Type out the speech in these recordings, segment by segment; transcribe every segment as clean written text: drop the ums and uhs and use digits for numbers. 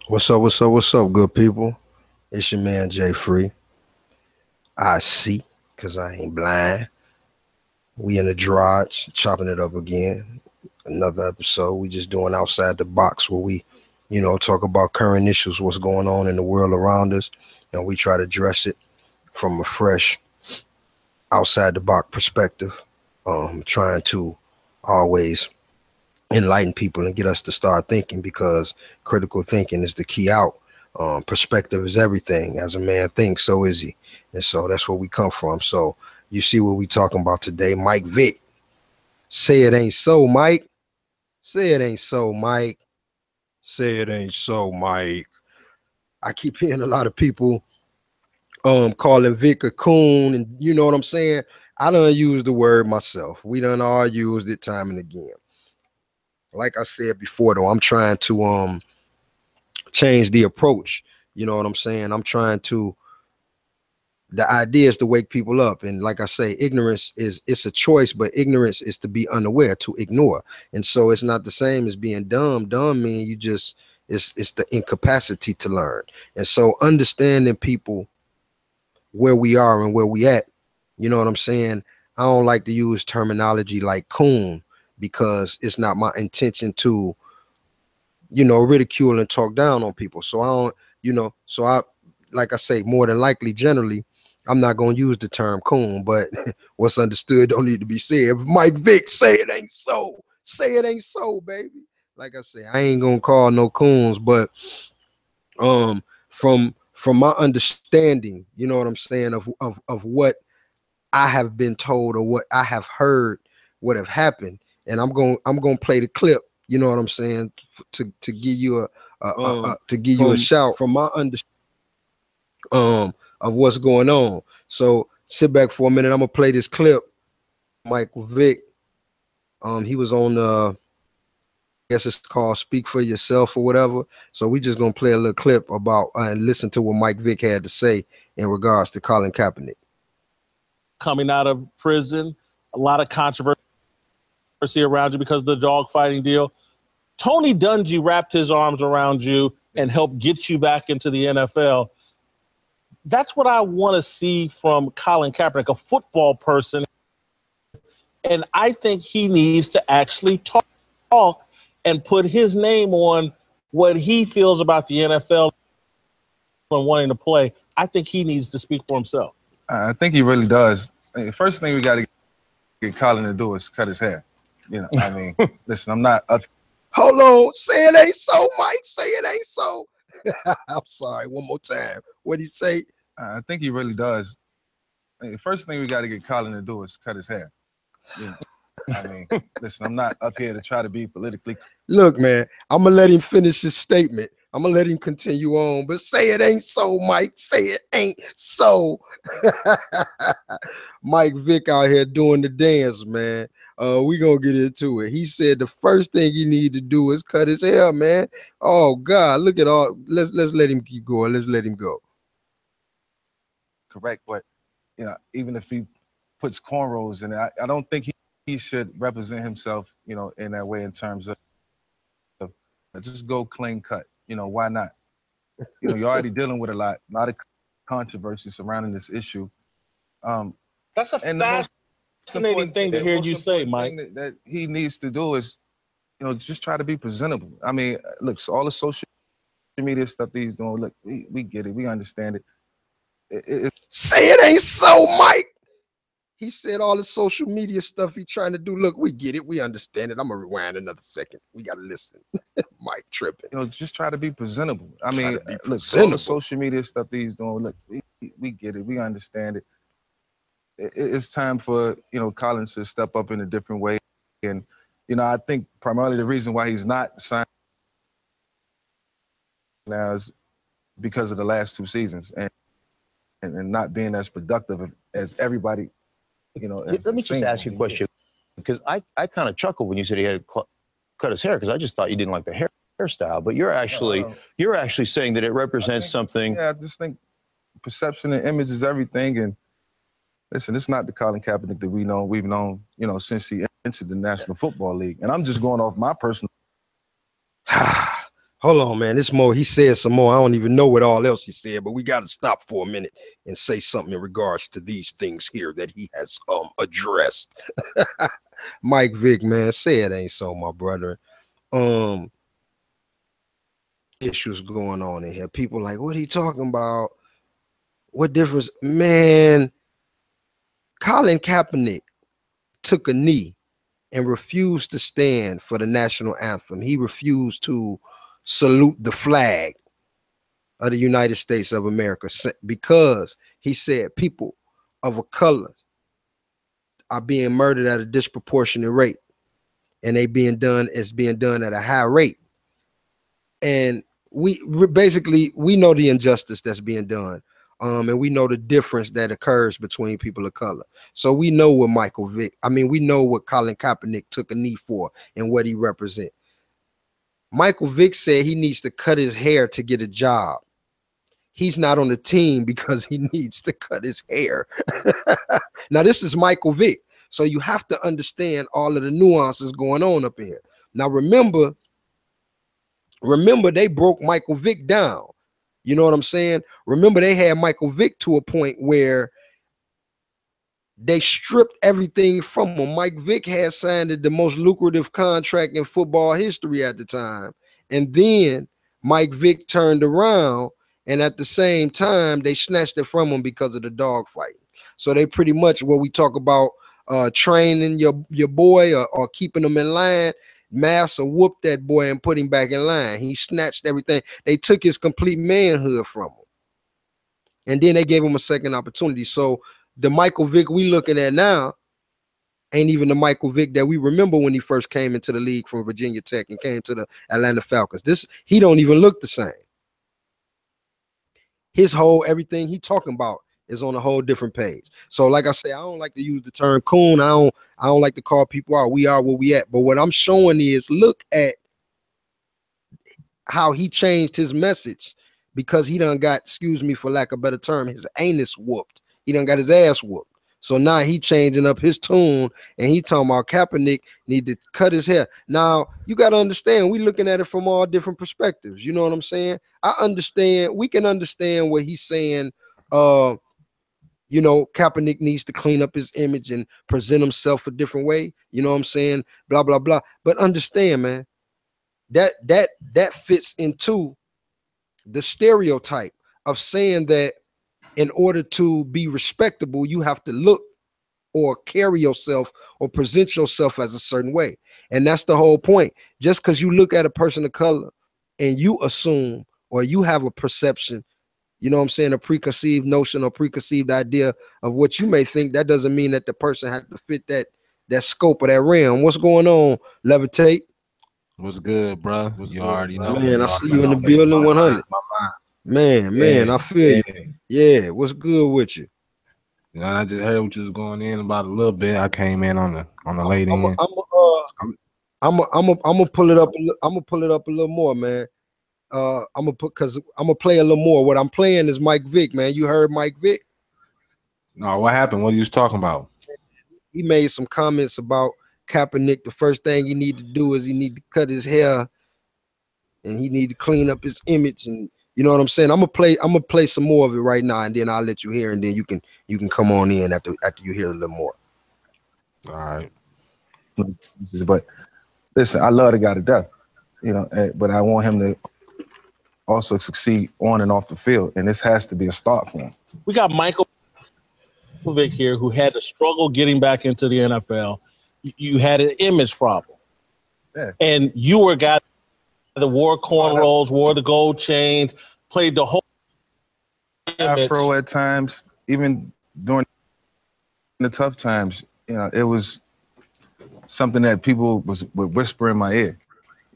What's up, good people? It's your man Jay Free. I see, cause I ain't blind. We in the garage, chopping it up again. Another episode. We just doing outside the box where we, talk about current issues, what's going on in the world around us, and we try to address it from a fresh, outside the box perspective. Trying to always enlighten people and get us to start thinking because critical thinking is the key out. Perspective is everything. As a man thinks, so is he. And so that's where we come from. So you see what we talking about today. Mike Vick. Say it ain't so, Mike. Say it ain't so, Mike. Say it ain't so, Mike. I keep hearing a lot of people calling Vick a coon, and you know what I'm saying? I done used the word myself. We done all used it time and again. Like I said before, though, I'm trying to change the approach. You know what I'm saying? I'm trying to. The idea is to wake people up, and like I say, ignorance it's a choice, but ignorance is to be unaware, to ignore, and so it's not the same as being dumb. Dumb mean you just it's the incapacity to learn, and so understanding people where we are and where we at. You know what I'm saying? I don't like to use terminology like coon because it's not my intention to, ridicule and talk down on people. So I don't, so I, like I say, more than likely, generally, I'm not going to use the term coon, but what's understood don't need to be said. If Mike Vick say it ain't so, say it ain't so, baby. Like I say, I ain't going to call no coons, but from my understanding, you know what I'm saying, of what I have been told or what I have heard, what have happened, and I'm gonna play the clip. You know what I'm saying, to give you a shout from my understanding of what's going on. So sit back for a minute. I'm gonna play this clip. Michael Vick, he was on I guess it's called "Speak for Yourself" or whatever. So we just gonna play a little clip about and listen to what Mike Vick had to say in regards to Colin Kaepernick. Coming out of prison, a lot of controversy around you because of the dogfighting deal. Tony Dungy wrapped his arms around you and helped get you back into the NFL. That's what I want to see from Colin Kaepernick, a football person. And I think he needs to actually talk and put his name on what he feels about the NFL and wanting to play. I think he needs to speak for himself. I think he really does. The first thing we got to get Colin to do is cut his hair. I mean, listen, I'm not up. Hold on. Say it ain't so, Mike. Say it ain't so. I'm sorry. One more time. What'd he say? I think he really does. The first thing we got to get Colin to do is cut his hair. I mean, listen, I'm not up here to try to be politically. Look, man, I'm going to let him finish his statement. I'm going to let him continue on, but say it ain't so, Mike. Say it ain't so. Mike Vick out here doing the dance, man. We going to get into it. He said the first thing you need to do is cut his hair, man. Oh, God, look at all. Let's let him keep going. Let's let him go. Correct, but, even if he puts cornrows in it, I don't think he should represent himself, in that way in terms of just go clean cut. Why not? You're already dealing with a lot of controversy surrounding this issue. That's a fascinating thing to hear you say, Mike. That he needs to do is, just try to be presentable. I mean, look, so all the social media stuff that he's doing, look, we get it. We understand it. Say it ain't so, Mike. He said all the social media stuff he's trying to do. Look, we get it. We understand it. I'm going to rewind another second. We got to listen. Mike tripping. Just try to be presentable. I mean, look, all the social media stuff that he's doing, look, we get it. We understand it. It's time for, Colin to step up in a different way. And, I think primarily the reason why he's not signed now is because of the last two seasons and not being as productive as everybody. Let me just ask you a question, because I kind of chuckled when you said he had cut his hair, because I just thought you didn't like the hairstyle, but you're actually saying that it represents something. Yeah, I just think perception and image is everything. And listen, it's not the Colin Kaepernick that we've known, since he entered the National Football League. And I'm just going off my personal. Hold on, man. This more. He said some more. I don't even know what all else he said, but we got to stop for a minute and say something in regards to these things here that he has addressed. Mike Vick, man, say it ain't so, my brother. Issues going on in here. People like, what are you talking about? What difference, man? Colin Kaepernick took a knee and refused to stand for the national anthem. He refused to salute the flag of the United States of America because he said people of a color are being murdered at a disproportionate rate, and they being done at a high rate. And we basically know the injustice that's being done. And we know the difference that occurs between people of color. So we know what we know what Colin Kaepernick took a knee for and what he represents. Michael Vick said he needs to cut his hair to get a job. He's not on the team because he needs to cut his hair. Now, this is Michael Vick. So you have to understand all of the nuances going on up here. Now, remember, they broke Michael Vick down. You know what I'm saying? Remember, they had Michael Vick to a point where they stripped everything from him. Mike Vick had signed the most lucrative contract in football history at the time. And then Mike Vick turned around, and at the same time, they snatched it from him because of the dogfight. So they pretty much, what we talk about, training your boy or keeping him in line, Massa whooped that boy and put him back in line. He snatched everything. They took his complete manhood from him. And then they gave him a second opportunity. So the Michael Vick we looking at now ain't even the Michael Vick that we remember when he first came into the league from Virginia Tech and came to the Atlanta Falcons. He don't even look the same. His whole everything he talking about is on a whole different page. So like I say, I don't like to use the term coon. I don't like to call people out. We are where we at. But what I'm showing is, look at how he changed his message because he done got, excuse me for lack of a better term, his anus whooped. He done got his ass whooped. So now he changing up his tune and he talking about Kaepernick need to cut his hair. Now, you got to understand, we looking at it from all different perspectives. You know what I'm saying? We can understand what he's saying. You know, Kaepernick needs to clean up his image and present himself a different way. You know what I'm saying? Blah, blah, blah. But understand, man, that fits into the stereotype of saying that in order to be respectable, you have to look or carry yourself or present yourself as a certain way. And that's the whole point. Just because you look at a person of color and you assume or you have a perception, you know what I'm saying, a preconceived notion or preconceived idea of what you may think, that doesn't mean that the person has to fit that scope of that realm. What's going on, Levitate? What's good, bro? You already know. Man, I see you in the building 100. Man, I feel you. Yeah, what's good with you? You know, I just heard what you was going in about a little bit. I came in on the late end. I'm gonna pull it up. I'm gonna pull it up a little more, man. I'm gonna play a little more. What I'm playing is Mike Vick, man. You heard Mike Vick? No, what happened? What are you talking about? He made some comments about Kaepernick. The first thing he need to do is he need to cut his hair, and he need to clean up his image. And you know what I'm saying? I'm gonna play some more of it right now, and then I'll let you hear, and then you can come on in after you hear a little more. All right. But listen, I love the guy to death, you know, but I want him to also succeed on and off the field, and this has to be a start for him. We got Michael Vick here, who had to struggle getting back into the NFL. You had an image problem, and you were a guy that wore cornrows, wore the gold chains, played the whole afro at times, even during the tough times. You know, it was something that people would whisper in my ear.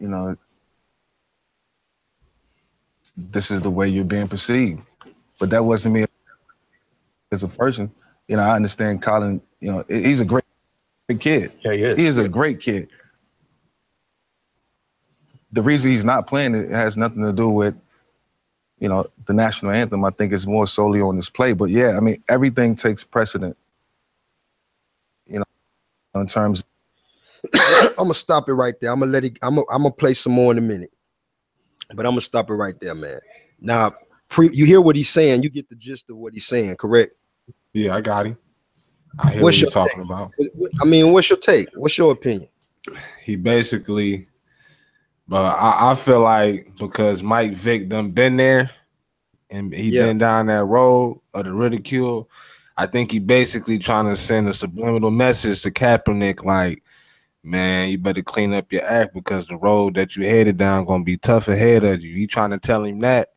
You know, this is the way you're being perceived, but that wasn't me as a person. You know, I understand Colin. You know, he's a great kid. Yeah, he is. He is a great kid. The reason he's not playing, it has nothing to do with, you know, the national anthem. I think it's more solely on his play. But yeah, I mean, everything takes precedent, you know, in terms. I'm gonna stop it right there. I'm gonna play some more in a minute. But I'm gonna stop it right there, man. Now, you hear what he's saying. You get the gist of what he's saying, correct? Yeah, I got him. I hear What's what your you're talking take? about. I mean, what's your take? What's your opinion? He basically, but I feel like because Mike Vick done been there and he been down that road of the ridicule, I think he basically trying to send a subliminal message to Kaepernick, like, man, you better clean up your act because the road that you headed down gonna be tough ahead of you. He trying to tell him that.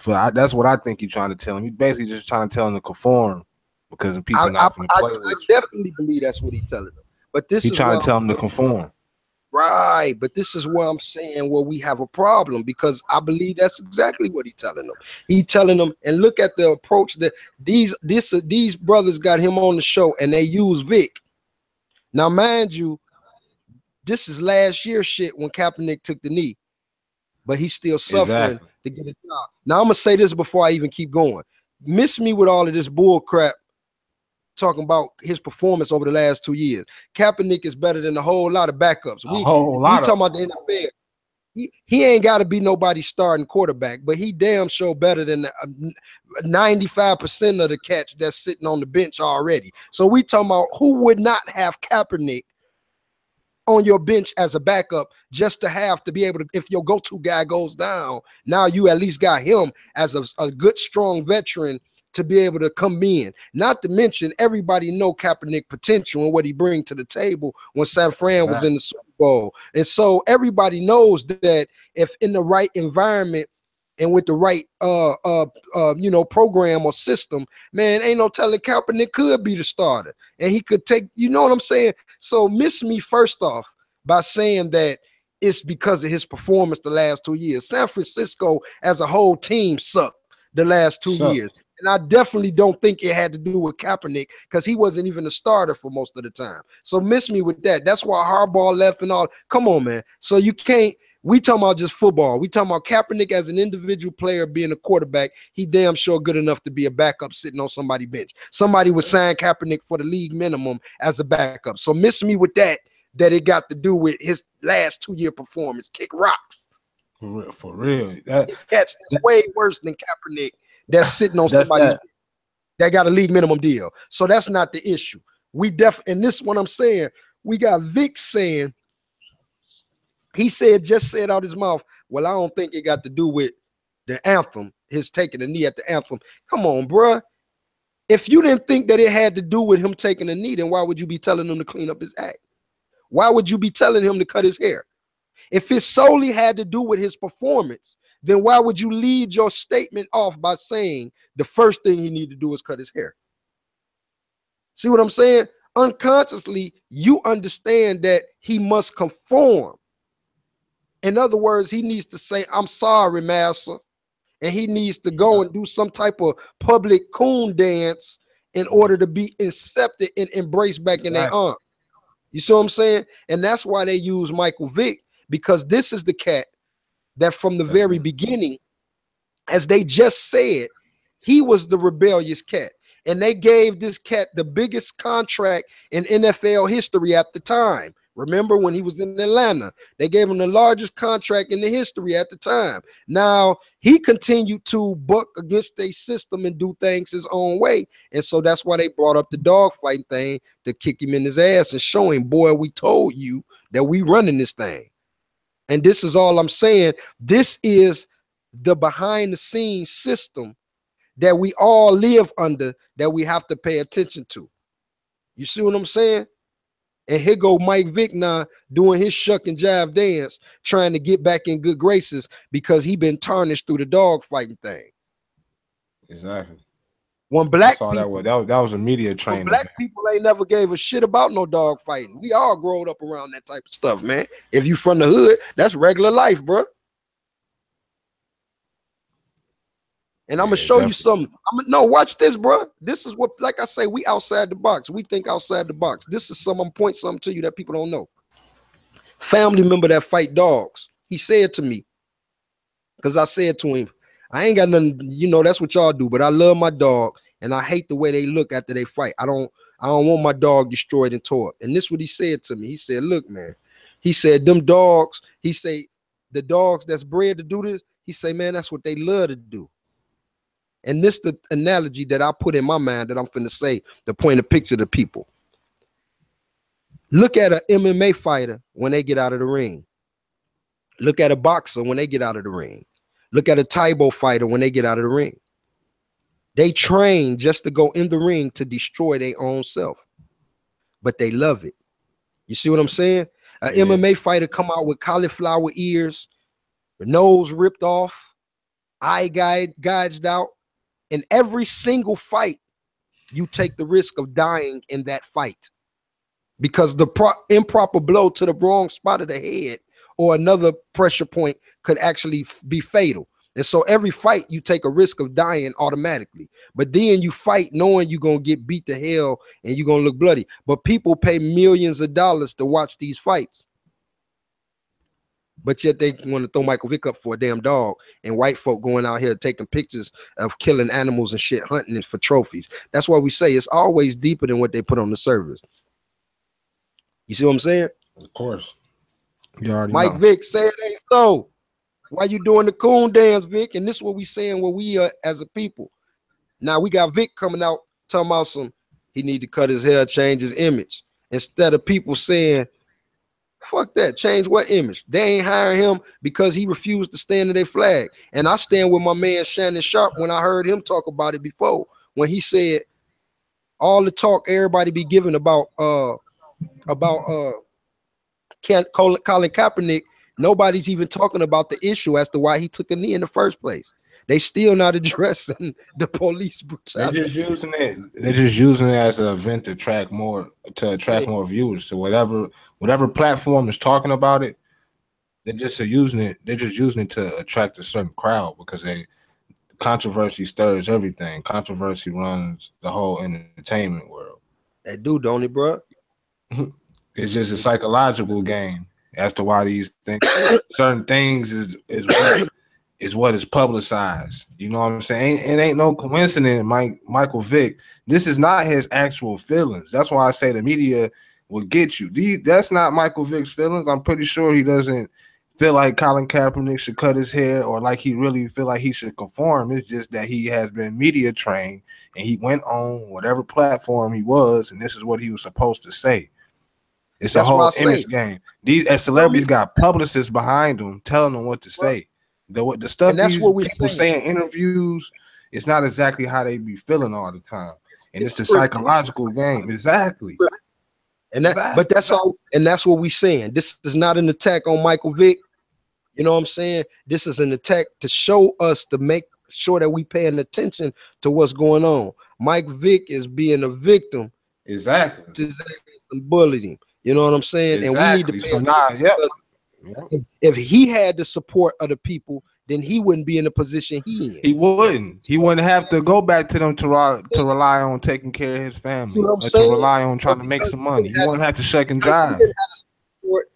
That's what I think he's trying to tell him. He basically just trying to tell him to conform because the people not going to play with I definitely believe that's what he's telling them. But this is trying to tell him to conform. Right, but this is where I'm saying where we have a problem, because I believe that's exactly what he's telling them. He's telling them, and look at the approach that these brothers got him on the show, and they use Vic. Now, mind you, this is last year's shit when Kaepernick took the knee, but he's still suffering to get a job. Now, I'm gonna say this before I even keep going. Miss me with all of this bull crap talking about his performance over the last 2 years. Kaepernick is better than a whole lot of backups. We talking about the NFL. He ain't got to be nobody's starting quarterback, but he damn sure better than 95% of the cats that's sitting on the bench already. So we talking about who would not have Kaepernick on your bench as a backup just to have to be able to, if your go-to guy goes down, now you at least got him as a good, strong veteran to be able to come in. Not to mention, everybody know Kaepernick potential and what he bring to the table when San Fran was in the Super Bowl. And so everybody knows that if in the right environment and with the right program or system, man, ain't no telling Kaepernick could be the starter. And he could take, you know what I'm saying? So miss me first off by saying that it's because of his performance the last 2 years. San Francisco as a whole team sucked the last 2 years. And I definitely don't think it had to do with Kaepernick because he wasn't even a starter for most of the time. So miss me with that. That's why Harbaugh left and all. Come on, man. So you can't. We talking about just football. We talking about Kaepernick as an individual player being a quarterback. He damn sure good enough to be a backup sitting on somebody's bench. Somebody would sign Kaepernick for the league minimum as a backup. So miss me with that it got to do with his last 2 year performance. Kick rocks. For real. That's way worse than Kaepernick. That's sitting on somebody's that got a league minimum deal. So that's not the issue. And this is what I'm saying. We got Vic saying, he just said out his mouth, well, I don't think it got to do with the anthem, his taking a knee at the anthem. Come on, bruh. If you didn't think that it had to do with him taking a knee, then why would you be telling him to clean up his act? Why would you be telling him to cut his hair? If it solely had to do with his performance, then why would you lead your statement off by saying the first thing he need to do is cut his hair? See what I'm saying? Unconsciously, you understand that he must conform. In other words, he needs to say, I'm sorry, master. And he needs to go and do some type of public coon dance in order to be accepted and embraced back in their arm. You see what I'm saying? And that's why they use Michael Vick, because this is the cat that from the very beginning, as they just said, he was the rebellious cat. And they gave this cat the biggest contract in NFL history at the time. Remember when he was in Atlanta, they gave him the largest contract in the history at the time. Now, he continued to buck against their system and do things his own way. And so that's why they brought up the dogfighting thing to kick him in his ass and show him, boy, we told you that we running this thing. And this is all I'm saying. This is the behind the scenes system that we all live under that we have to pay attention to. You see what I'm saying? And here go Mike Vick now doing his shuck and jive dance, trying to get back in good graces because he been tarnished through the dog fighting thing. Exactly. When black people, that was a media train. Black people ain't never gave a shit about no dog fighting. We all growed up around that type of stuff, man. If you from the hood, that's regular life, bro. And I'm gonna show you something. No, watch this, bro. This is what, like I say, we outside the box. We think outside the box. This is I'm gonna point something to you that people don't know. Family member that fight dogs. He said to me, because I said to him, I ain't got nothing, that's what y'all do, but I love my dog and I hate the way they look after they fight. I don't want my dog destroyed and tore up. And this is what he said to me. He said, look, man, he said, them dogs, he said, the dogs that's bred to do this, he say, man, that's what they love to do. And this the analogy that I put in my mind that I'm finna say to point a picture to people. Look at an MMA fighter when they get out of the ring. Look at a boxer when they get out of the ring. Look at a Taibo fighter when they get out of the ring. They train just to go in the ring to destroy their own self, but they love it. You see what I'm saying? An MMA fighter come out with cauliflower ears, nose ripped off, eye gouged out. In every single fight, you take the risk of dying in that fight because the improper blow to the wrong spot of the head or another pressure point could actually be fatal. And so every fight, you take a risk of dying automatically. But then you fight knowing you're going to get beat to hell and you're going to look bloody. But people pay millions of dollars to watch these fights. But yet they want to throw Michael Vick up for a damn dog, and white folk going out here taking pictures of killing animals and shit, hunting it for trophies. That's why we say it's always deeper than what they put on the surface. You see what I'm saying? Of course. You already Mike know. Vick, say it ain't so. Why you doing the coon dance, Vic? And this is what we saying, what we are as a people. Now we got Vic coming out talking about he need to cut his hair, change his image. Instead of people saying, fuck that, change what image? They ain't hiring him because he refused to stand to their flag. And I stand with my man Shannon Sharp when I heard him talk about it before, when he said all the talk everybody be giving about Colin Kaepernick, nobody's even talking about the issue as to why he took a knee in the first place. They still not addressing the police brutality. They're just using it as an event to attract more viewers. So whatever platform is talking about it, they're just using it. They're just using it to attract a certain crowd because controversy stirs everything. Controversy runs the whole entertainment world. They do, don't it, bro? It's just a psychological game as to why these things, certain things is what is publicized. You know what I'm saying? It ain't no coincidence, Michael Vick. This is not his actual feelings. That's why I say the media will get you. That's not Michael Vick's feelings. I'm pretty sure he doesn't feel like Colin Kaepernick should cut his hair or like he really feel like he should conform. It's just that he has been media trained and he went on whatever platform he was, and this is what he was supposed to say. It's a whole image game. These celebrities got publicists behind them telling them what to say. The stuff these people say in interviews, it's not exactly how they be feeling all the time. And it's the psychological game. Exactly. But that's all, and that's what we're saying. This is not an attack on Michael Vick. You know what I'm saying? This is an attack to show us, to make sure that we paying attention to what's going on. Mike Vick is being a victim. Exactly. And bullied him. You know what I'm saying? Exactly. And we need to if he had the support of the people, then he wouldn't be in the position he in. He wouldn't have to go back to them to rely on taking care of his family, you know or to rely on trying to make some money. He wouldn't have to shuck and jive.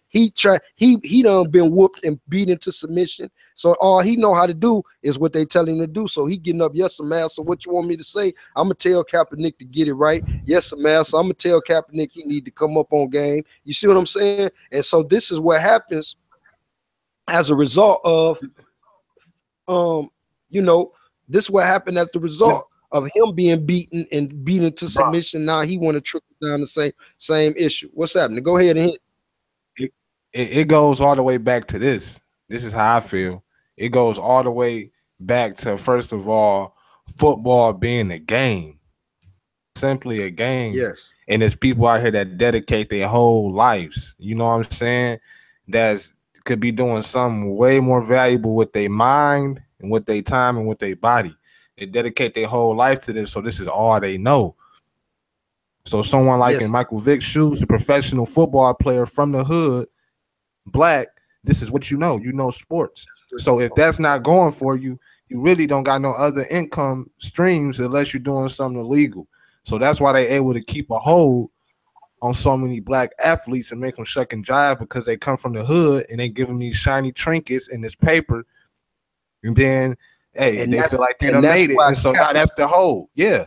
He done been whooped and beat into submission. So all he know how to do is what they tell him to do. So he getting up, yes, sir, master. What you want me to say? I'm gonna tell Kaepernick to get it right. Yes, sir, master. I'm gonna tell Kaepernick he need to come up on game. You see what I'm saying? And so this is what happens as a result of, this is what happened as the result of him being beaten and beaten to submission. Now he want to trickle down the same issue. What's happening? Go ahead and hit. It goes all the way back to this. This is how I feel. It goes all the way back to, first of all, football being a game. Simply a game. Yes. And there's people out here that dedicate their whole lives. You know what I'm saying? That could be doing something way more valuable with their mind and with their time and with their body. They dedicate their whole life to this, so this is all they know. So someone like in Michael Vick's shoes, a professional football player from the hood, Black, this is what you know. You know sports. So if that's not going for you, you really don't got no other income streams unless you're doing something illegal. So that's why they're able to keep a hold on so many Black athletes and make them shuck and jive, because they come from the hood and they give them these shiny trinkets in this paper. And then, they feel like they done made it. And so now that's the hold. Yeah.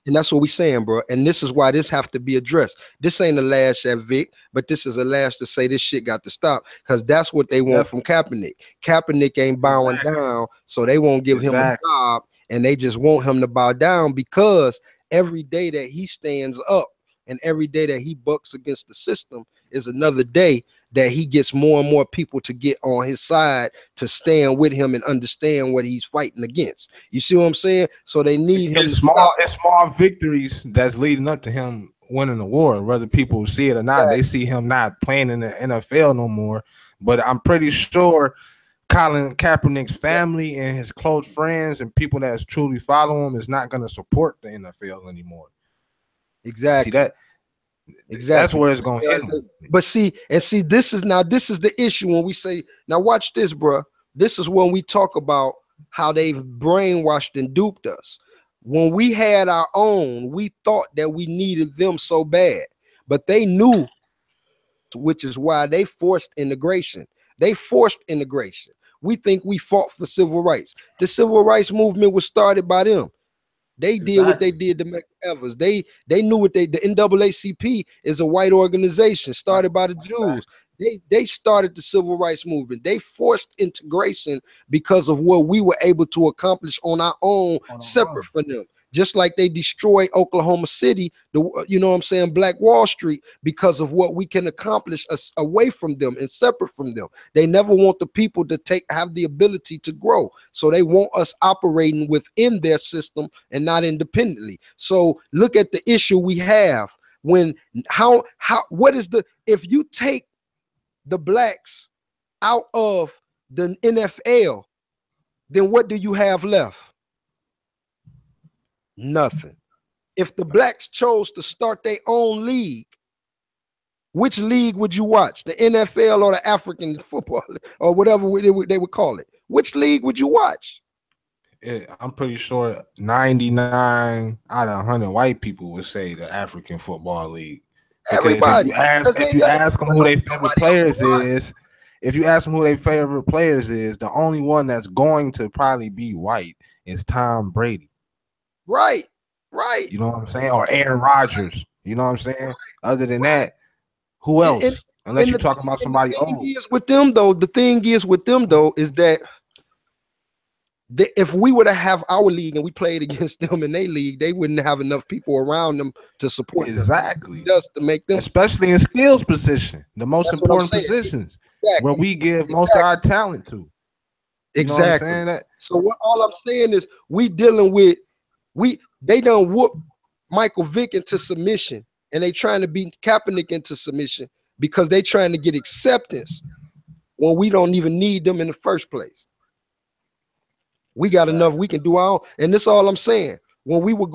And that's what we saying, bro. And this is why this have to be addressed. This ain't a lash at Vic, but this is a lash to say this shit got to stop, because that's what they want from Kaepernick. Kaepernick ain't bowing down, so they won't give him a job, and they just want him to bow down, because every day that he stands up and every day that he bucks against the system is another day that he gets more and more people to get on his side, to stand with him and understand what he's fighting against. You see what I'm saying? So they need him. It's small victories that's leading up to him winning the war, whether people see it or not. They see him not playing in the NFL no more. But I'm pretty sure Colin Kaepernick's family and his close friends and people that truly follow him is not going to support the NFL anymore. Exactly. See that? Exactly. That's where it's going to hit him. But this is the issue when we say, now watch this, bro. This is when we talk about how they've brainwashed and duped us. When we had our own, we thought that we needed them so bad, but they knew, which is why they forced integration. They forced integration. We think we fought for civil rights. The civil rights movement was started by them. They did what they did to Medgar Evers. They knew what the NAACP is a white organization started by the Jews. They started the civil rights movement. They forced integration because of what we were able to accomplish on our own, separate from them. Just like they destroyed Oklahoma City, you know what I'm saying, Black Wall Street, because of what we can accomplish away from them and separate from them. They never want the people to have the ability to grow. So they want us operating within their system and not independently. So look at the issue we have when if you take the blacks out of the NFL, then what do you have left? Nothing. If the blacks chose to start their own league, which league would you watch? The NFL or the African football or whatever they would call it? Which league would you watch? I'm pretty sure 99 out of 100 white people would say the African Football League. Everybody. If you ask them who their favorite players is, the only one that's going to probably be white is Tom Brady. Right. You know what I'm saying? Or Aaron Rodgers. You know what I'm saying? Other than that, who else? Unless you're talking about somebody old. The thing is with them though is that if we were to have our league and we played against them in their league, they wouldn't have enough people around them to support them. Just to make them, especially in skills position, the most important positions where we give most of our talent to. Exactly. So all I'm saying is we dealing with they done whoop Michael Vick into submission, and they trying to beat Kaepernick into submission because they trying to get acceptance when we don't even need them in the first place. We got enough. We can do our own. And this all I'm saying. When we were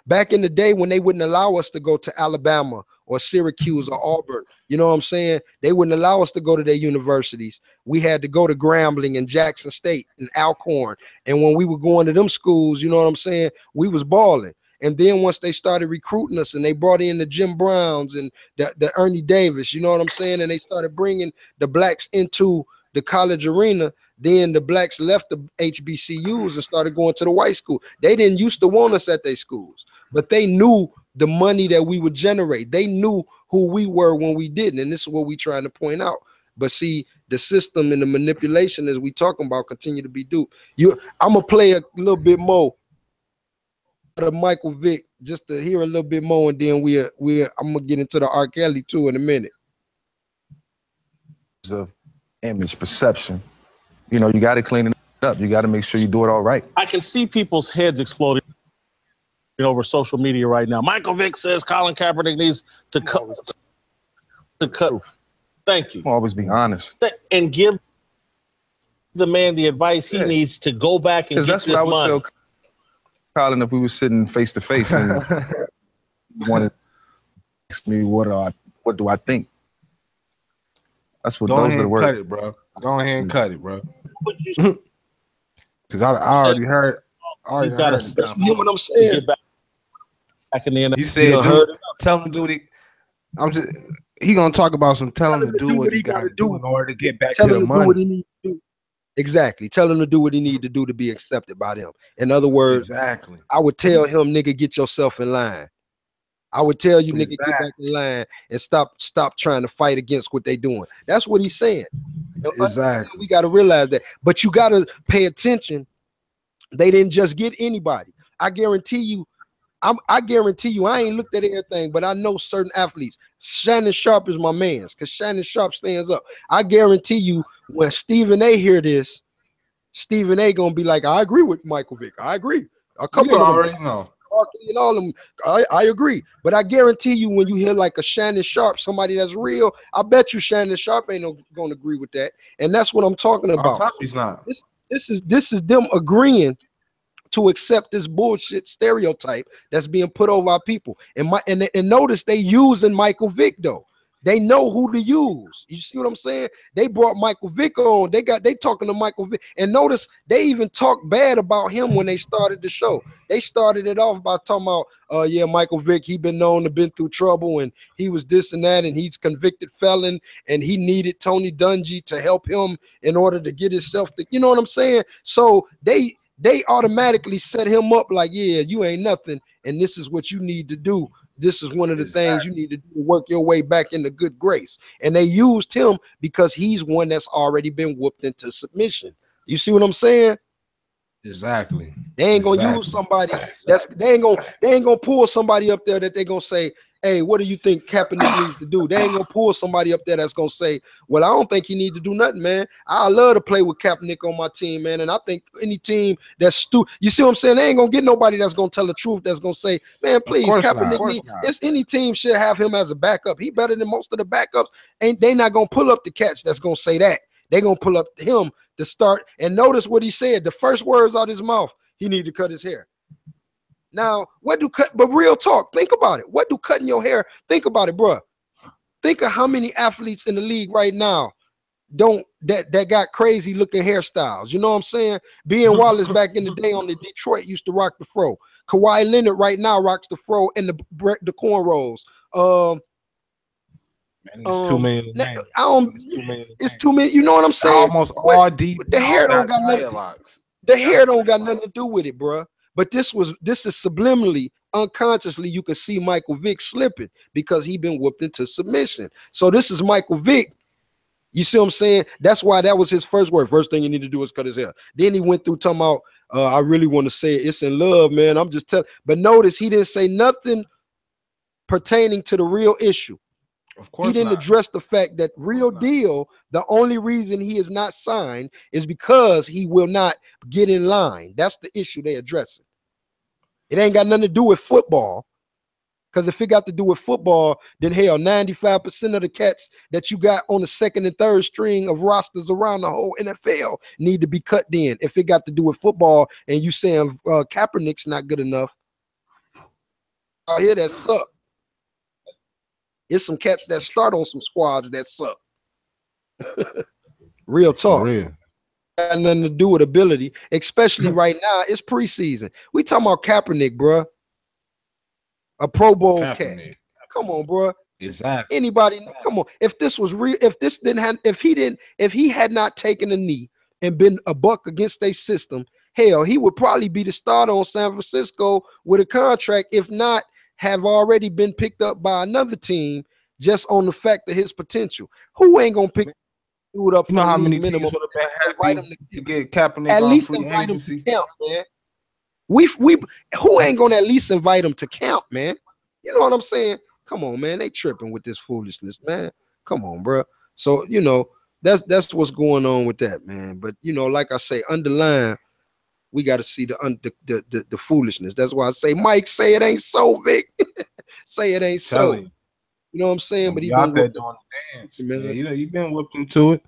back in the day when they wouldn't allow us to go to Alabama or Syracuse or Auburn, you know what I'm saying? They wouldn't allow us to go to their universities. We had to go to Grambling and Jackson State and Alcorn. And when we were going to them schools, you know what I'm saying? We was balling. And then once they started recruiting us and they brought in the Jim Browns and the Ernie Davis, you know what I'm saying? And they started bringing the blacks into the college arena, then the blacks left the HBCUs and started going to the white school. They didn't used to want us at their schools, but they knew the money that we would generate. They knew who we were when we didn't, and this is what we're trying to point out. But see, the system and the manipulation as we talking about continue to be duped. I'm gonna play a little bit more of Michael Vick just to hear a little bit more, and then I'm gonna get into the R. Kelly too in a minute. Of image perception, you got to clean it up. You got to make sure you do it all right. I can see people's heads exploding over social media right now. Michael Vick says Colin Kaepernick needs to cut. Thank you. Always be honest and give the man the advice he needs to go back and get that's this what I would money. tell Colin if we were sitting face to face and wanted to ask me what do I think. That's what those are the words. Cut it, bro. Go ahead and cut it, bro. Because I already heard. He's got to you know what I'm saying. Back in the end, he said, "Tell him to do what he gonna talk about some. Tell him to do what he got to do in order to get back to the money." Do what he needs to do. Exactly. Tell him to do what he need to do to be accepted by them. In other words, Exactly. I would tell him, nigga, get yourself in line. I would tell you, nigga, get back in line and stop trying to fight against what they doing. That's what he's saying. Exactly. We got to realize that. But you got to pay attention. They didn't just get anybody. I guarantee you, I guarantee you, I ain't looked at everything, but I know certain athletes. Shannon Sharp is my man's because Shannon Sharp stands up. I guarantee you, when Stephen A hear this, Stephen A gonna be like, I agree with Michael Vick. I agree. A couple of them already know. And all of them, I agree. But I guarantee you, when you hear like a Shannon Sharp, somebody that's real, I bet you Shannon Sharp ain't gonna agree with that. And that's what I'm talking about. He's not. This is them agreeing to accept this bullshit stereotype that's being put over our people. And notice they using Michael Vick though. They know who to use. You see what I'm saying? They brought Michael Vick on. They talking to Michael Vick. And notice they even talked bad about him when they started the show. They started it off by talking about, yeah, Michael Vick, he been known to been through trouble and he was this and that and he's convicted felon and he needed Tony Dungy to help him in order to get himself to, you know what I'm saying? So they automatically set him up like, yeah, you ain't nothing and this is what you need to do. This is one of the things you need to do to work your way back into good grace. And they used him because he's one that's already been whooped into submission. You see what I'm saying? Exactly. They ain't gonna use somebody they ain't gonna pull somebody up there that they gonna say, hey, what do you think Kaepernick needs to do? They ain't gonna pull somebody up there that's gonna say, well, I don't think he need to do nothing, man. I love to play with Kaepernick on my team, man. And I think any team that's you see what I'm saying? They ain't gonna get nobody that's gonna tell the truth, that's gonna say, man, please, Kaepernick, it's any team should have him as a backup. He better than most of the backups. They not gonna pull up the catch that's gonna say that. They gonna pull up him to start. And notice what he said. The first words out his mouth, he need to cut his hair. Now, but real talk, think about it. What do cutting your hair? Think about it, bro. Think of how many athletes in the league right now that got crazy looking hairstyles. You know what I'm saying? Ben Wallace back in the day on the Detroit used to rock the fro. Kawhi Leonard right now rocks the fro and the cornrows. Man, it's too many. It's too many. You know what I'm saying? Almost all deep. The hair don't got nothing. The hair don't got nothing to do with it, bro. But this is subliminally, unconsciously, you can see Michael Vick slipping because he been whooped into submission. So this is Michael Vick. You see what I'm saying? That's why that was his first word. First thing you need to do is cut his hair. Then he went through talking about, I really want to say it's in love, man. I'm just telling. But notice he didn't say nothing pertaining to the real issue. Of course he didn't address the fact that real deal, the only reason he is not signed is because he will not get in line. That's the issue they're addressing. It ain't got nothing to do with football. Because if it got to do with football, then hell, 95% of the cats that you got on the second and third string of rosters around the whole NFL need to be cut in. If it got to do with football and you saying Kaepernick's not good enough, out here that suck. It's some cats that start on some squads that suck. Real talk. Real. Got nothing to do with ability, especially right now. It's preseason. We talking about Kaepernick, bro. A Pro Bowl cat. Come on, bro. Exactly. Anybody? Come on. If this was real, if he had not taken a knee and been a buck against their system, hell, he would probably be the starter on San Francisco with a contract, if not have already been picked up by another team just on the fact of his potential. Who ain't gonna pick dude up? You know how many minimum? teams would have been happy to get Kaepernick at on least free invite agency? him to camp, man. We who ain't gonna at least invite him to camp, man? You know what I'm saying? Come on, man. They tripping with this foolishness, man. Come on, bro. So you know that's what's going on with that, man. But you know, like I say, underline. We got to see the foolishness. That's why I say, Mike, say it ain't so, Vic. Say it ain't so. You know what I'm saying? But he been there doing the dance. Man. Yeah, he been whipped into it.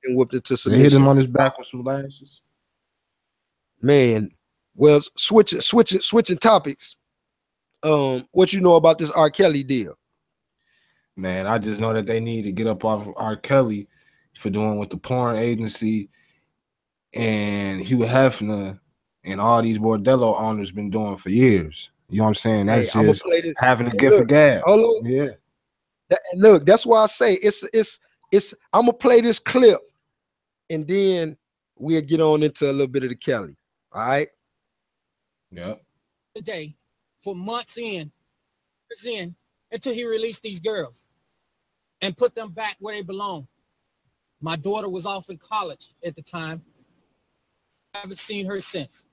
And whipped into some. They hit him on his back with some lashes. Man, well, switching topics. What you know about this R. Kelly deal? Man, I just know that they need to get up off of R. Kelly for doing what the porn agency and Hugh Hefner and all these bordello owners been doing for years. You know what I'm saying? That's just having a gift of gab. Yeah. Look, that's why I say it's I'm gonna play this clip, and then we'll get on into a little bit of the Kelly. All right. Yeah. Today, for months in, until he released these girls and put them back where they belong. My daughter was off in college at the time. I haven't seen her since.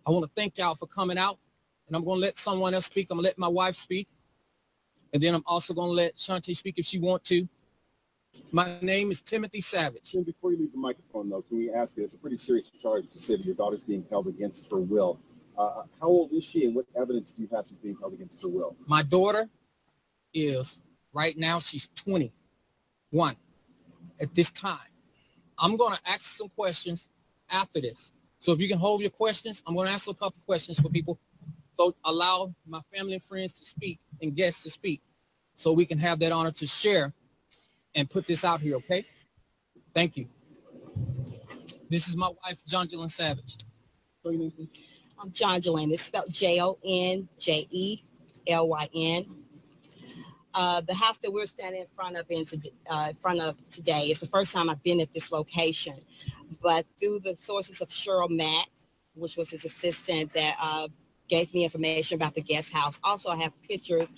I want to thank y'all for coming out, and I'm going to let someone else speak. I'm going to let my wife speak, and then I'm also going to let Shantae speak if she wants to. My name is Timothy Savage. And before you leave the microphone, though, can we ask you, it's a pretty serious charge to say that your daughter's being held against her will. How old is she, and what evidence do you have she's being held against her will? My daughter is, right now, she's 21 at this time. I'm going to ask some questions after this. So if you can hold your questions, I'm going to ask a couple questions for people. So allow my family and friends to speak and guests to speak so we can have that honor to share and put this out here, okay? Thank you. This is my wife, Jonjelyn Savage. I'm Jonjelyn. It's spelled Jonjelyn. The house that we're standing in front of today is the first time I've been at this location. But through the sources of Cheryl Mack, which was his assistant that gave me information about the guest house. Also, I have pictures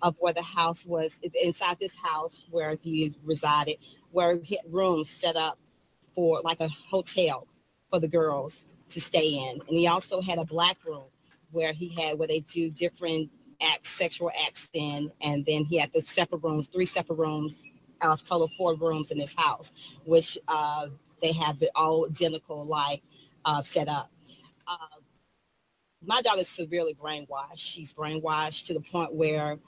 of where the house was, inside this house where he resided, where he had rooms set up for like a hotel for the girls to stay in. And he also had a black room where they do different acts, sexual acts in, and then he had the separate rooms, 3 separate rooms, total 4 rooms in his house, which they have it all identical, like set up. My daughter is severely brainwashed. She's brainwashed to the point where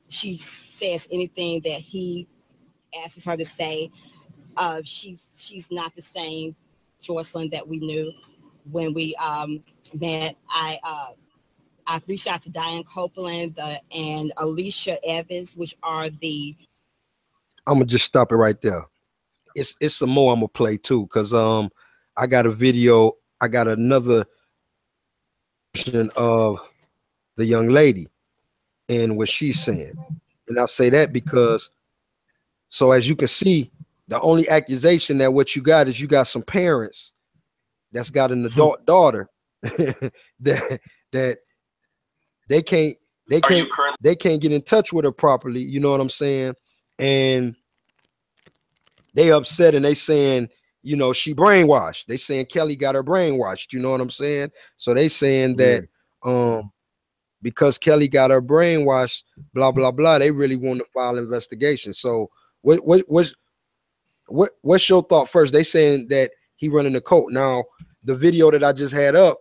she says anything that he asks her to say. She's not the same Jocelyn that we knew when we met. I've reached out to Diane Copeland and Alicia Evans, which are the. I'm gonna just stop it right there. It's some more I'm gonna play too, because I got a video. I got another version of the young lady and what she's saying, and I'll say that because, so as you can see, the only accusation that what you got is you got some parents that's got an adult daughter that they can't get in touch with her properly. You know what I'm saying? And they upset and they saying, you know, she brainwashed. They saying Kelly got her brainwashed. You know what I'm saying? So they saying that because Kelly got her brainwashed, blah blah blah. They really want to file investigation. So what's your thought first? They saying that he running the coat. Now the video that I just had up,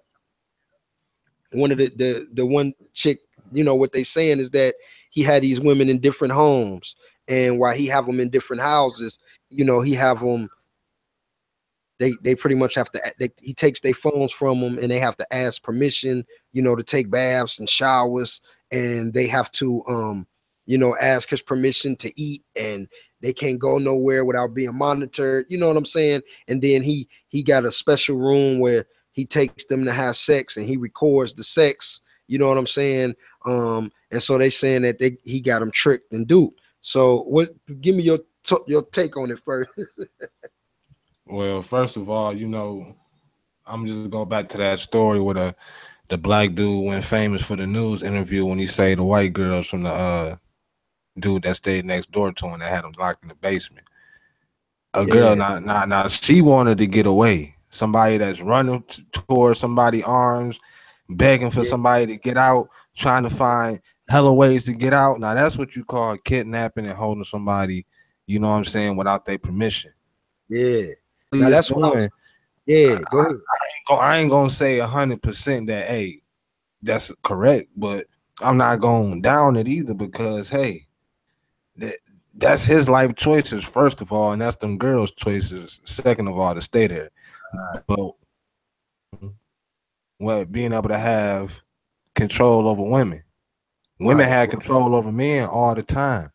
one of the one chick, you know, what they saying is that he had these women in different homes, and while he have them in different houses, you know, he have them. They pretty much have to. He takes their phones from them, and they have to ask permission, you know, to take baths and showers, and they have to, you know, ask his permission to eat, and they can't go nowhere without being monitored. You know what I'm saying? And then he got a special room where he takes them to have sex, and he records the sex. You know what I'm saying? And so they saying that he got them tricked and duped. So give me your take on it first. Well, first of all, you know, I'm just going back to that story where the black dude went famous for the news interview when he saved the white girls from the dude that stayed next door to him that had him locked in the basement. A girl, now she wanted to get away. Somebody that's running towards somebody's arms, begging for somebody to get out, trying to find hella ways to get out. Now that's what you call kidnapping and holding somebody, you know what I'm saying, without their permission. Yeah. Now that's what I'm, go ahead. I ain't gonna say 100% that, hey, that's correct, but I'm not going down it either, because hey, that's his life choices, first of all, and that's them girls' choices, second of all, to stay there. But being able to have control over women. Women had control over men all the time.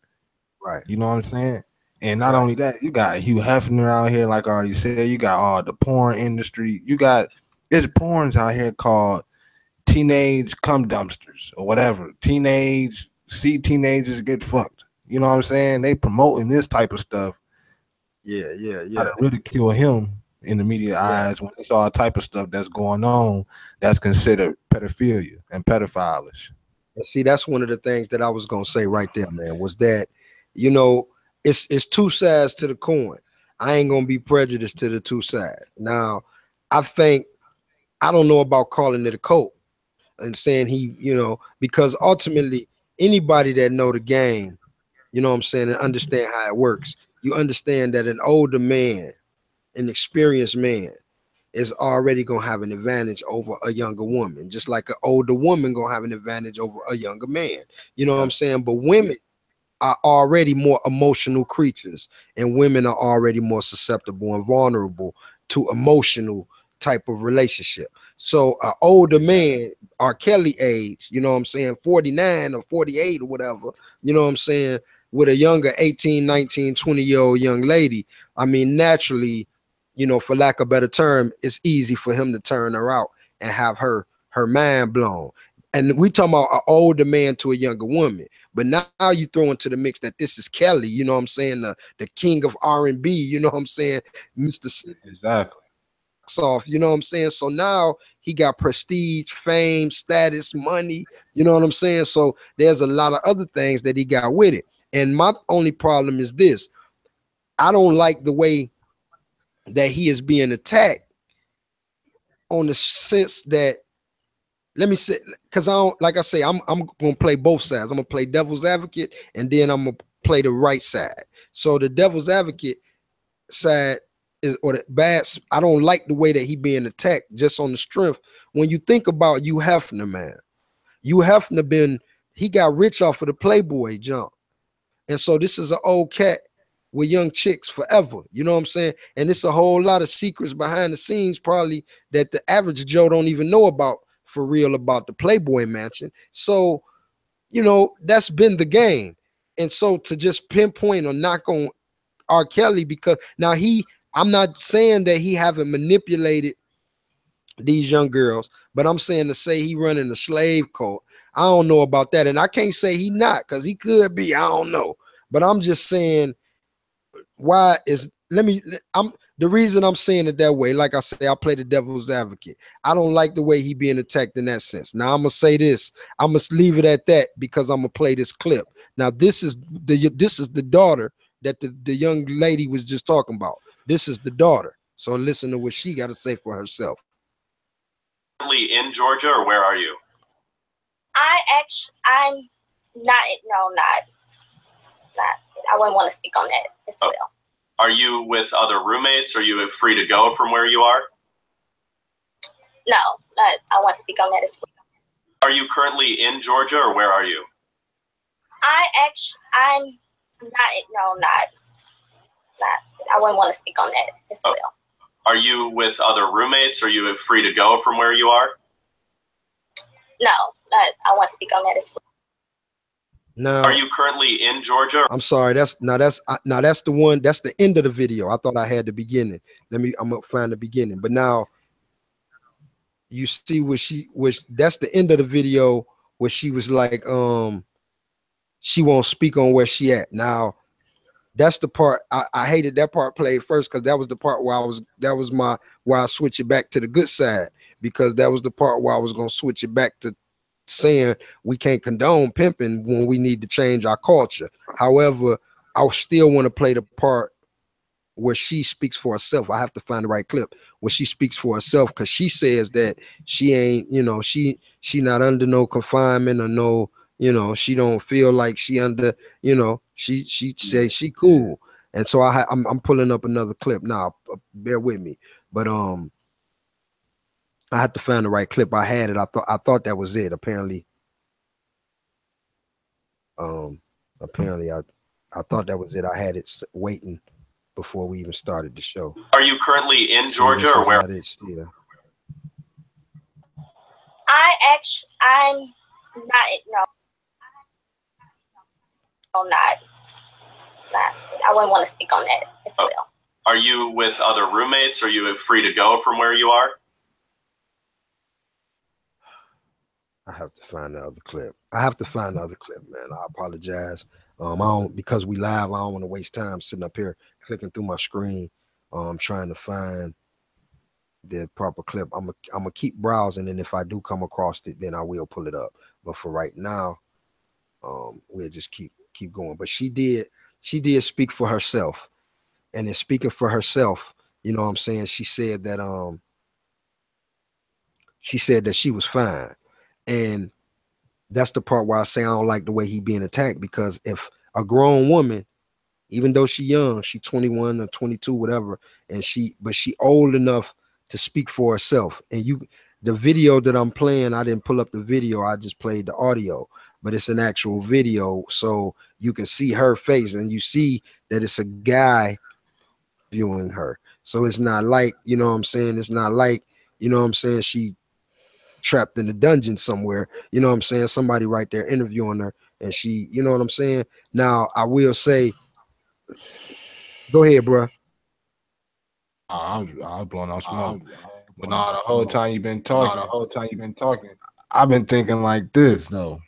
Right. You know what I'm saying? And not only that, you got Hugh Hefner out here, like I already said. You got all the porn industry. There's porns out here called teenage cum dumpsters or whatever. Teenagers get fucked. You know what I'm saying? They promoting this type of stuff. Yeah. To ridicule him in the media eyes when it's all type of stuff that's going on that's considered pedophilia and pedophilish. And see, that's one of the things that I was gonna say right there, man, was that, you know, it's two sides to the coin. I ain't gonna be prejudiced to the two sides. Now, I think I don't know about calling it a cult and saying he, you know, because ultimately anybody that know the game, you know what I'm saying, and understand how it works, you understand that an older man, an experienced man, is already gonna have an advantage over a younger woman, just like an older woman gonna have an advantage over a younger man. You know what I'm saying? But women are already more emotional creatures, and women are already more susceptible and vulnerable to emotional type of relationship. So an older man, R. Kelly age, you know what I'm saying, 49 or 48 or whatever, you know what I'm saying, with a younger 18, 19, 20-year-old young lady, I mean, naturally, you know, for lack of a better term, it's easy for him to turn her out and have her mind blown. And we talking about an older man to a younger woman. But now you throw into the mix that this is Kelly, you know what I'm saying, the king of R&B, you know what I'm saying, Mr. Exactly. Off, you know what I'm saying? So now he got prestige, fame, status, money, you know what I'm saying? So there's a lot of other things that he got with it. And my only problem is this: I don't like the way that he is being attacked, on the sense that, let me say, because I don't, like I say, I'm gonna play both sides. I'm gonna play devil's advocate, and then I'm gonna play the right side. So the devil's advocate side is, or the bad, I don't like the way that he being attacked just on the strength. When you think about Hugh Hefner, man, Hugh Hefner he got rich off of the Playboy jump. And so this is an old cat with young chicks forever. You know what I'm saying? And it's a whole lot of secrets behind the scenes, probably, that the average Joe don't even know about for real, about the Playboy mansion. So, you know, that's been the game. And so to just pinpoint or knock on R. Kelly, because now I'm not saying that he haven't manipulated these young girls, but I'm saying to say he running a slave cult, I don't know about that. And I can't say he not, because he could be, I don't know. But I'm just saying, why is, the reason I'm saying it that way, like I say, I play the devil's advocate. I don't like the way he being attacked in that sense. Now I'm gonna say this, I'm gonna leave it at that, because I'm gonna play this clip. Now this is the daughter that the young lady was just talking about. This is the daughter. So listen to what she got to say for herself. In Georgia, or where are you? I'm not. No, not. I wouldn't want to speak on that as well. Are you with other roommates? Are you free to go from where you are? No, I want to speak on that as well. Are you currently in Georgia, or where are you? I'm not. No, not. I wouldn't want to speak on that as well. Are you with other roommates? Are you free to go from where you are? No, I want to speak on that as well. Now, are you currently in Georgia? I'm sorry. That's the one. That's the end of the video. I thought I had the beginning. I'm gonna find the beginning. But now you see that's the end of the video where she was like, she won't speak on where she at. Now that's the part I hated. That part played first, because that was the part where I switch it back to the good side, because that was the part where I was gonna switch it back to saying we can't condone pimping when we need to change our culture. However, I still want to play the part where she speaks for herself. I have to find the right clip where she speaks for herself, because she says that she ain't, you know, she not under no confinement or no, you know, she don't feel like she under, you know, she says she cool. And so I'm pulling up another clip now. Bear with me, but I had to find the right clip. I had it. I thought that was it. Apparently I thought that was it. I had it waiting before we even started the show. Are you currently in Georgia, or where? Not it still. I'm not. No, not. I wouldn't want to speak on that as well. Are you with other roommates? Are you free to go from where you are? I have to find the other clip. Man. I apologize. Because we live, I don't want to waste time sitting up here clicking through my screen, trying to find the proper clip. I'm gonna keep browsing, and if I do come across it, then I will pull it up. But for right now, we'll just keep going. But she did speak for herself, and in speaking for herself, you know what I'm saying, she said that she was fine. And that's the part where I say I don't like the way he being attacked, because if a grown woman, even though she young, she 21 or 22, whatever, and she old enough to speak for herself. And the video that I'm playing, I didn't pull up the video, I just played the audio, but it's an actual video, so you can see her face, and you see that it's a guy viewing her. So it's not like, you know what I'm saying, it's not like, you know what I'm saying, she trapped in a dungeon somewhere, you know what I'm saying, somebody right there interviewing her, and she, you know what I'm saying. Now I will say, go ahead, bro. I was blowing out smoke. But no, the whole time you've been talking, I've been thinking like this though.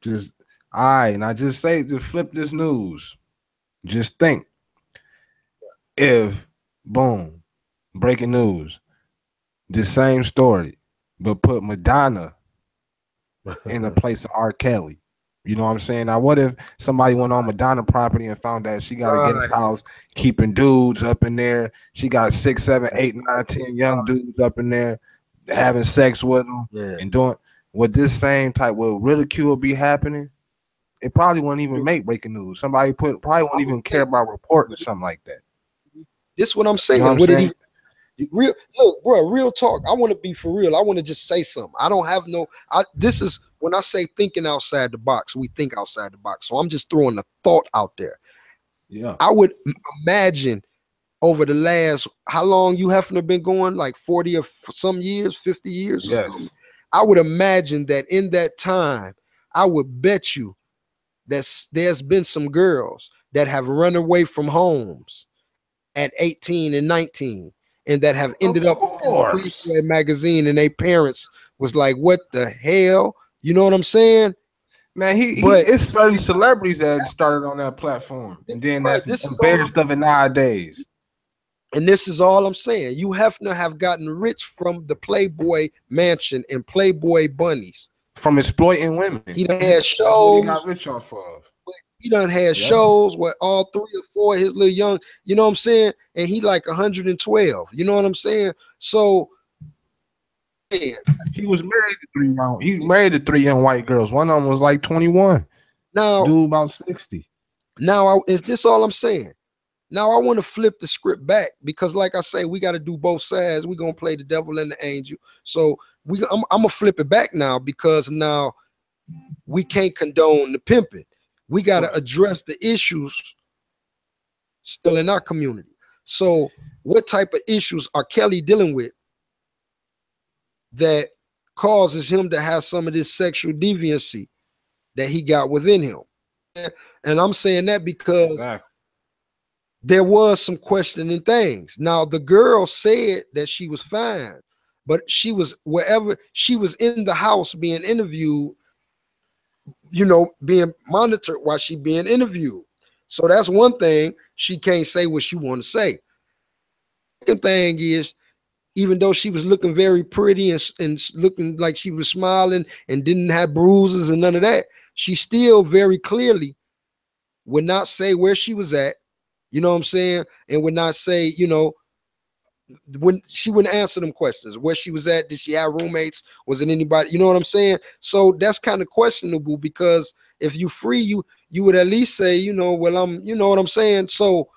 Just and I just say, just flip this news. Just think, if boom, breaking news, the same story, but put Madonna in the place of R. Kelly. You know what I'm saying? Now, what if somebody went on Madonna property and found that she got a guest house keeping dudes up in there? She got 6, 7, 8, 9, 10 young dudes up in there having sex with them and doing. Would this same type of ridicule be happening? It probably wouldn't even make breaking news. Somebody probably wouldn't even care about reporting something like that. This is what I'm saying. You know what I'm saying? Look, bro, real talk. I want to be for real. I want to just say something. I don't have this is when I say thinking outside the box, we think outside the box. So I'm just throwing a thought out there. Yeah. I would imagine over the last, how long you haven't been going, like 40 or some years, 50 years? Yes. I would imagine that in that time, I would bet you that there's been some girls that have run away from homes at 18 and 19. And that have ended up in a Playboy magazine, and their parents was like, "What the hell?" You know what I'm saying? Man, it's certain celebrities that started on that platform, and then that's embarrassed of it nowadays. And this is all I'm saying. You have to have gotten rich from the Playboy mansion and Playboy bunnies, from exploiting women. He done had shows. He got rich off of. He done had shows with all 3 or 4 of his little young, you know what I'm saying? And he like 112, you know what I'm saying? So he was married to 3 young. He married to 3 young white girls. One of them was like 21. Now, dude about 60. Now, is this all I'm saying? Now I want to flip the script back, because like I say, we got to do both sides. We're gonna play the devil and the angel. So I'm gonna flip it back now, because now we can't condone the pimping. We got to address the issues still in our community. So what type of issues are Kelly dealing with that causes him to have some of this sexual deviancy that he got within him? And I'm saying that because there was some questioning things. Now, the girl said that she was fine, but she was wherever she was in the house being interviewed, you know, being monitored while she being interviewed. So that's one thing. She can't say what she want to say. Second thing is, even though she was looking very pretty and looking like she was smiling and didn't have bruises and none of that, she still very clearly would not say where she was at, you know what I'm saying? And would not say, you know, when she wouldn't answer them questions, where she was at, did she have roommates, was it anybody, you know what I'm saying? So that's kind of questionable, because if you free, you would at least say, you know, well, I'm, you know what I'm saying? So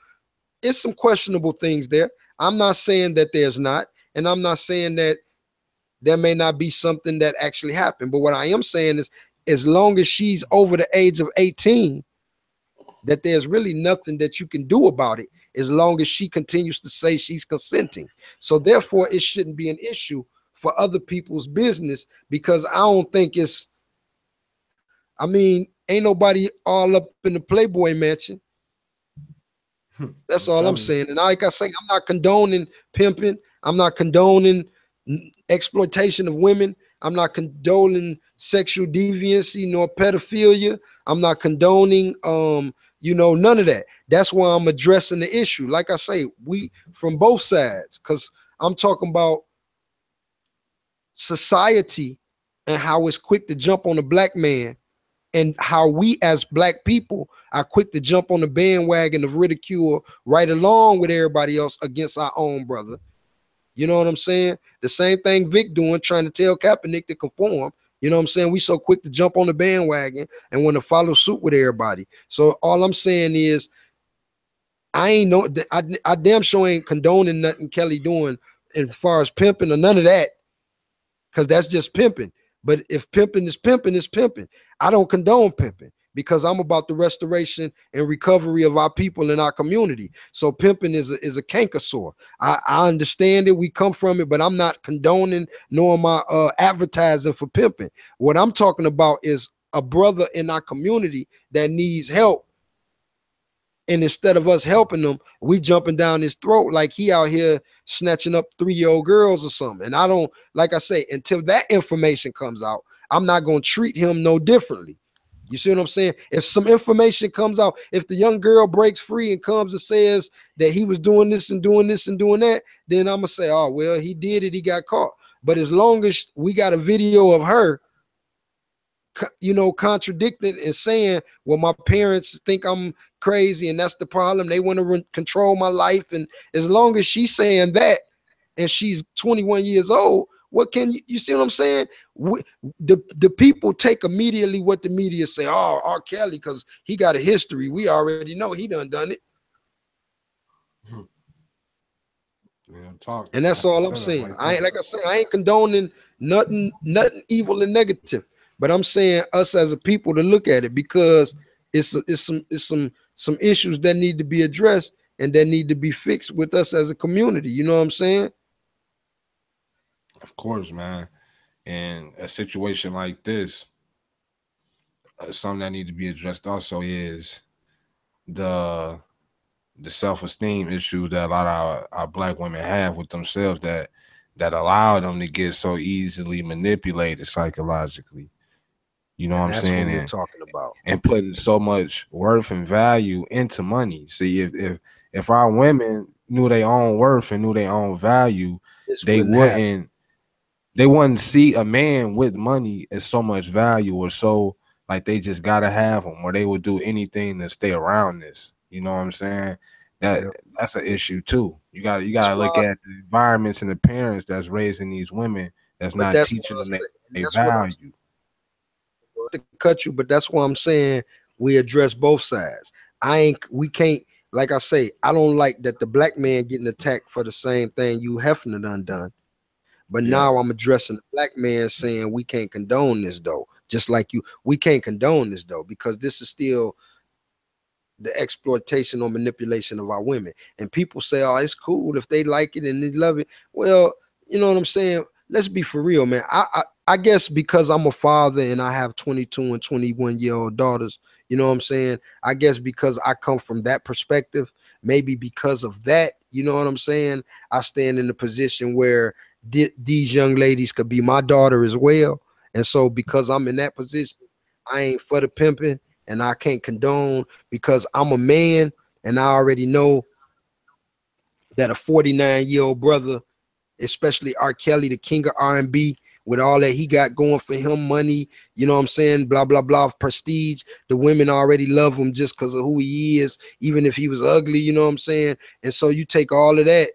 it's some questionable things there. I'm not saying that there's not, and I'm not saying that there may not be something that actually happened, but what I am saying is, as long as she's over the age of 18, that there's really nothing that you can do about it, as long as she continues to say she's consenting. So therefore, it shouldn't be an issue for other people's business, because I don't think it's, I mean, ain't nobody all up in the Playboy mansion. That's all I'm saying. And like I say, I'm not condoning pimping. I'm not condoning exploitation of women. I'm not condoning sexual deviancy nor pedophilia. I'm not condoning you know, none of that. That's why I'm addressing the issue. Like I say, we from both sides, because I'm talking about society and how it's quick to jump on a black man, and how we as black people are quick to jump on the bandwagon of ridicule right along with everybody else against our own brother. You know what I'm saying? The same thing Vick doing, trying to tell Kaepernick to conform. You know what I'm saying? We so quick to jump on the bandwagon and want to follow suit with everybody. So all I'm saying is, I damn sure ain't condoning nothing Kelly doing as far as pimping or none of that, because that's just pimping. But if pimping is pimping, it's pimping. I don't condone pimping because I'm about the restoration and recovery of our people in our community. So pimping is a canker sore. I understand it. We come from it, but I'm not condoning nor am I advertising for pimping. What I'm talking about is a brother in our community that needs help. And instead of us helping them, we jumping down his throat like he out here snatching up 3-year-old girls or something. And I don't, like I say, until that information comes out, I'm not going to treat him no differently. You see what I'm saying? If some information comes out, if the young girl breaks free and comes and says that he was doing this and doing this and doing that, then I'm going to say, oh, well, he did it. He got caught. But as long as we got a video of her, you know, contradicting and saying, well, my parents think I'm crazy and that's the problem. They want to control my life. And as long as she's saying that and she's 21 years old, what can you see what I'm saying? The people take immediately what the media say. Oh, R. Kelly, because he got a history. We already know he done it. Yeah, and that's all I'm saying. Like I said, I ain't condoning nothing evil and negative. But I'm saying us as a people to look at it, because it's some issues that need to be addressed and that need to be fixed with us as a community. You know what I'm saying? Of course, man. And a situation like this, something that need to be addressed also is the self-esteem issue that a lot of our black women have with themselves that allow them to get so easily manipulated psychologically. You know what I'm saying? That's what we're talking about. And putting so much worth and value into money. See, if our women knew their own worth and knew their own value, they wouldn't see a man with money as so much value, or so like they just gotta have him, or they would do anything to stay around this. You know what I'm saying? That's an issue too. You gotta look at the environments and the parents that's raising these women that's not teaching them their value. To cut you, but that's why I'm saying we address both sides. We can't, like I say, I don't like that the black man getting attacked for the same thing you Hefner done. But now I'm addressing the black man saying we can't condone this though. Just like we can't condone this though, because this is still the exploitation or manipulation of our women. And people say, oh, it's cool if they like it and they love it. Well, you know what I'm saying? Let's be for real, man. I guess because I'm a father and I have 22 and 21-year-old daughters, you know what I'm saying? I guess because I come from that perspective, maybe because of that, you know what I'm saying? I stand in a position where these young ladies could be my daughter as well. And so because I'm in that position, I ain't for the pimping and I can't condone, because I'm a man and I already know that a 49-year-old brother, especially R. Kelly, the king of R&B, with all that he got going for him, money, you know what I'm saying, blah, blah, blah, prestige. The women already love him just because of who he is, even if he was ugly, you know what I'm saying? And so you take all of that,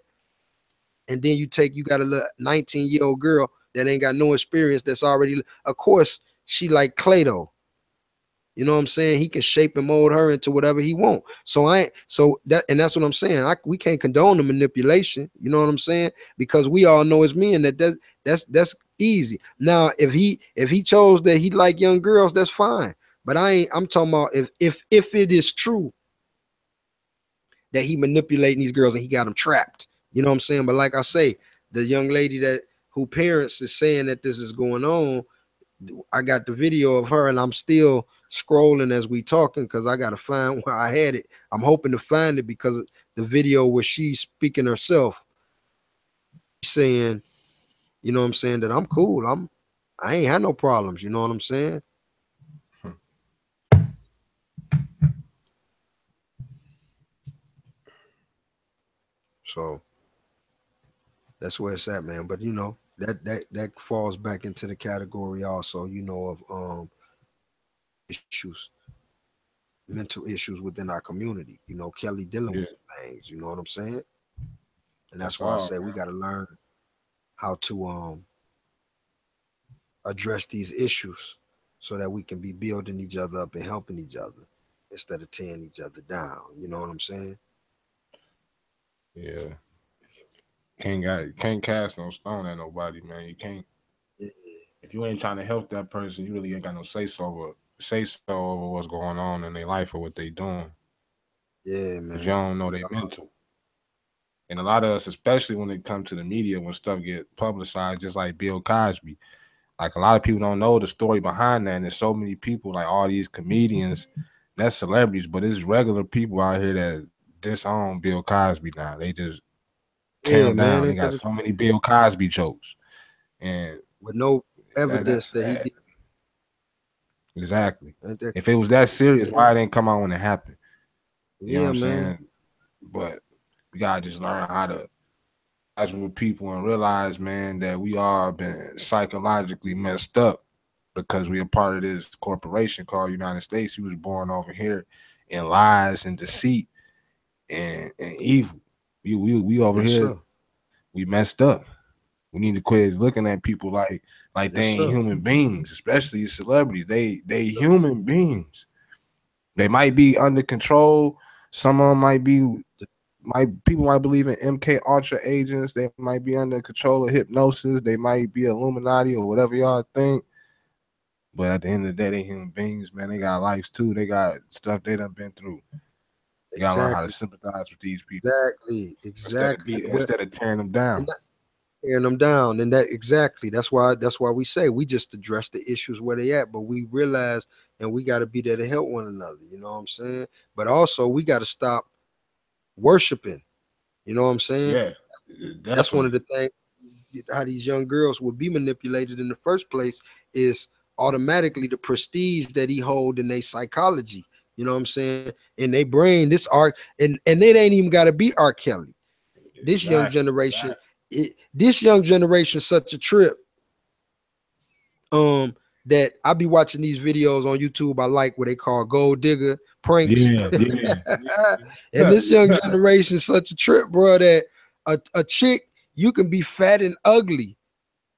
and then you got a little 19-year-old girl that ain't got no experience, that's already, of course, she like Clay-Doh. You know what I'm saying? He can shape and mold her into whatever he want. That's what I'm saying. We can't condone the manipulation. You know what I'm saying? Because we all know as men that's easy. Now, if he chose that he like young girls, that's fine. But I'm talking about if it is true that he manipulating these girls and he got them trapped. You know what I'm saying? But like I say, the young lady who parents is saying that this is going on, I got the video of her and I'm still scrolling as we talking because I got to find where I had it. I'm hoping to find it because the video where she's speaking herself, saying, you know what I'm saying, that I'm cool. I ain't had no problems. You know what I'm saying? So that's where it's at, man. But you know, that falls back into the category also, you know, of issues, mental issues within our community. You know, Kelly dealing with things. You know what I'm saying? And that's why I say we got to learn how to address these issues so that we can be building each other up and helping each other instead of tearing each other down. You know what I'm saying? Yeah. Can't cast no stone at nobody, man. You can't. If you ain't trying to help that person, you really ain't got no say so over what's going on in their life or what they doing. Yeah, man. Because you don't know their mental. And a lot of us, especially when it comes to the media, when stuff get publicized, just like Bill Cosby, like a lot of people don't know the story behind that. And there's so many people, like all these comedians, that's celebrities, but it's regular people out here that disown Bill Cosby now. They just tear him down. They got so many Bill Cosby jokes. And with no evidence that he did. Exactly. If it was that serious, why it didn't come out when it happened? You know what I'm saying? But we gotta just learn how to as with people and realize, man, that we all been psychologically messed up because we are part of this corporation called United States. We was born over here in lies and deceit and evil. We over here, we messed up. We need to quit looking at people like they ain't human beings, especially celebrities. They human beings. They might be under control. Some of them people might believe in MK Ultra agents. They might be under control of hypnosis. They might be Illuminati or whatever y'all think. But at the end of the day, they human beings, man. They got lives too. They got stuff they done been through. You gotta learn how to sympathize with these people. Exactly. Instead of tearing them down. And that's why we say we just address the issues where they at, but we realize and we got to be there to help one another, you know what I'm saying? But also we got to stop worshiping, you know what I'm saying? Yeah, that's one of the things how these young girls would be manipulated in the first place is automatically the prestige that he hold in their psychology, you know what I'm saying? In their brain, this art and it ain't even got to be R. Kelly. This young generation. This young generation such a trip that I be watching these videos on YouTube I like what they call gold digger pranks. And this young generation such a trip, bro, that a chick, you can be fat and ugly,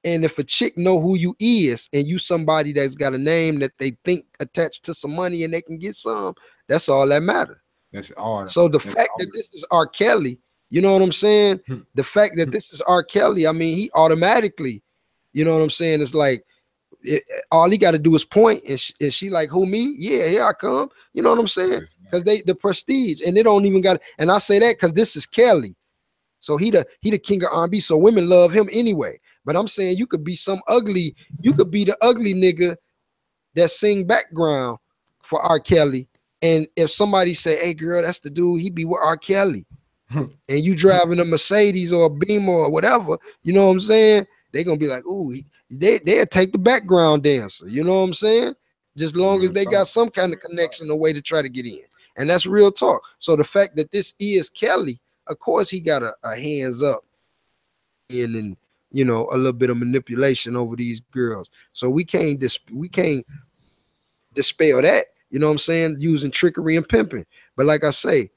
and if a chick know who you is and you somebody that's got a name that they think attached to some money and they can get some, that's all that matter. That's all. So the fact that this is R. Kelly, you know what I'm saying? The fact that this is R. Kelly, I mean, he automatically, you know what I'm saying? It's like, all he got to do is point, and she like, who, me? Yeah, here I come. You know what I'm saying? Because the prestige, and they don't even got. And I say that because this is Kelly, so he the king of R&B, so women love him anyway. But I'm saying you could be you could be the ugly nigga that sing background for R. Kelly, and if somebody say, hey girl, that's the dude, he be with R. Kelly. And you driving a Mercedes or a Beamer or whatever, you know what I'm saying? They're gonna be like, ooh, they'll take the background dancer, you know what I'm saying? Just long as they got some kind of connection, a way to try to get in. And that's real talk. So the fact that this is Kelly, of course he got a hands up and you know, a little bit of manipulation over these girls. So we can't dispel that, you know what I'm saying, using trickery and pimping. But like I say,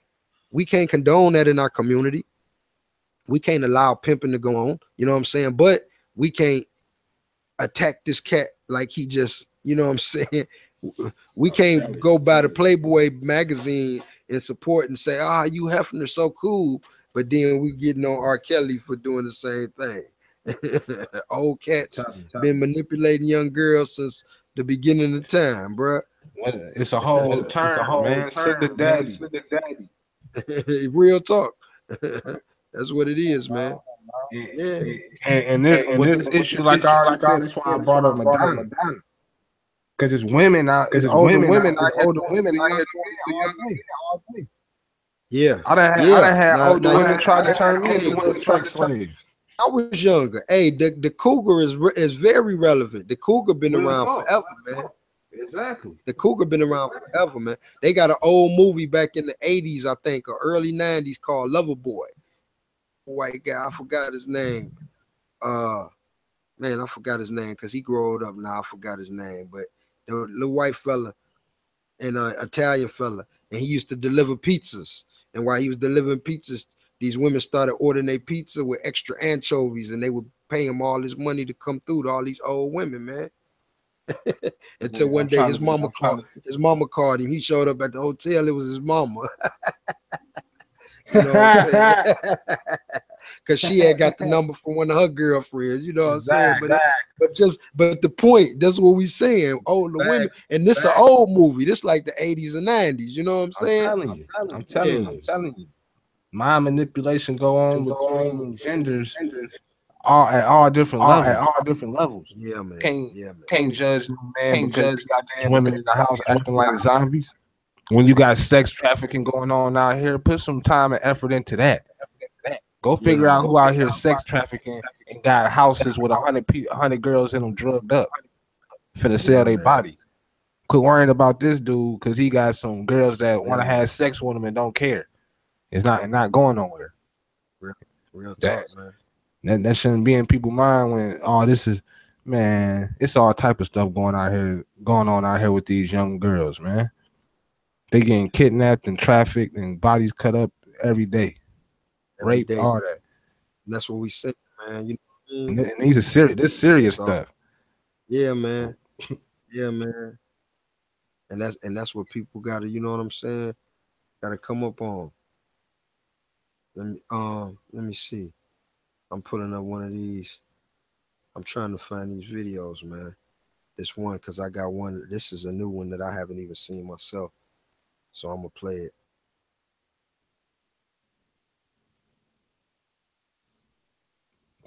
we can't condone that in our community. We can't allow pimping to go on, you know what I'm saying? But we can't attack this cat like he just, you know what I'm saying? We can't go by the Playboy magazine and support and say, you Hefner so cool, but then we getting on R. Kelly for doing the same thing. Old cats been manipulating young girls since the beginning of time, bro. It's a whole term, man. Sugar daddy. Real talk. That's what it is, man. Yeah. And this issue, like I already said, that's why I brought up Madonna. Because it's women out, it's older women out here. Yeah. I done had older women try to turn me into sex slaves. I was younger. Hey, the cougar is very relevant. The cougar been around forever, man. Exactly. The cougar been around forever, man. They got an old movie back in the 80s, I think, or early 90s called Loverboy. White guy, I forgot his name. man, I forgot his name because he growed up now. I forgot his name, but the little white fella and an Italian fella, and he used to deliver pizzas. And while he was delivering pizzas, these women started ordering their pizza with extra anchovies, and they would pay him all this money to come through to all these old women, man. Until one day his mama called him. He showed up at the hotel. It was his mama. You know what I'm saying? Because she had got the number from one of her girlfriends. You know what I'm saying? But the point, that's what we saying. Oh, the women, and this is an old movie. This like the 80s and 90s. You know what I'm saying? I'm telling you. Mind manipulation go on between genders. At all different levels. Yeah, man. Can't judge no man because you got these women in the house acting like zombies. When you got sex trafficking going on out here, put some time and effort into that. Go figure out who out here sex trafficking and got houses with 100 girls in them drugged up, finna sell their body. Quit worrying about this dude because he got some girls that want to have sex with him and don't care. It's not going nowhere. Real talk, man. That shouldn't be in people's mind when this is, man, it's all type of stuff going on out here with these young girls, man. They getting kidnapped and trafficked and bodies cut up every day. Rape, all that. And that's what we say, man. You know what I mean? And these are serious stuff. Yeah, man. Yeah, man. And that's what people gotta, you know what I'm saying? Gotta come up on. Let me see. I'm pulling up one of these. I'm trying to find these videos, man. This one, because I got one. This is a new one that I haven't even seen myself. So I'm gonna play it.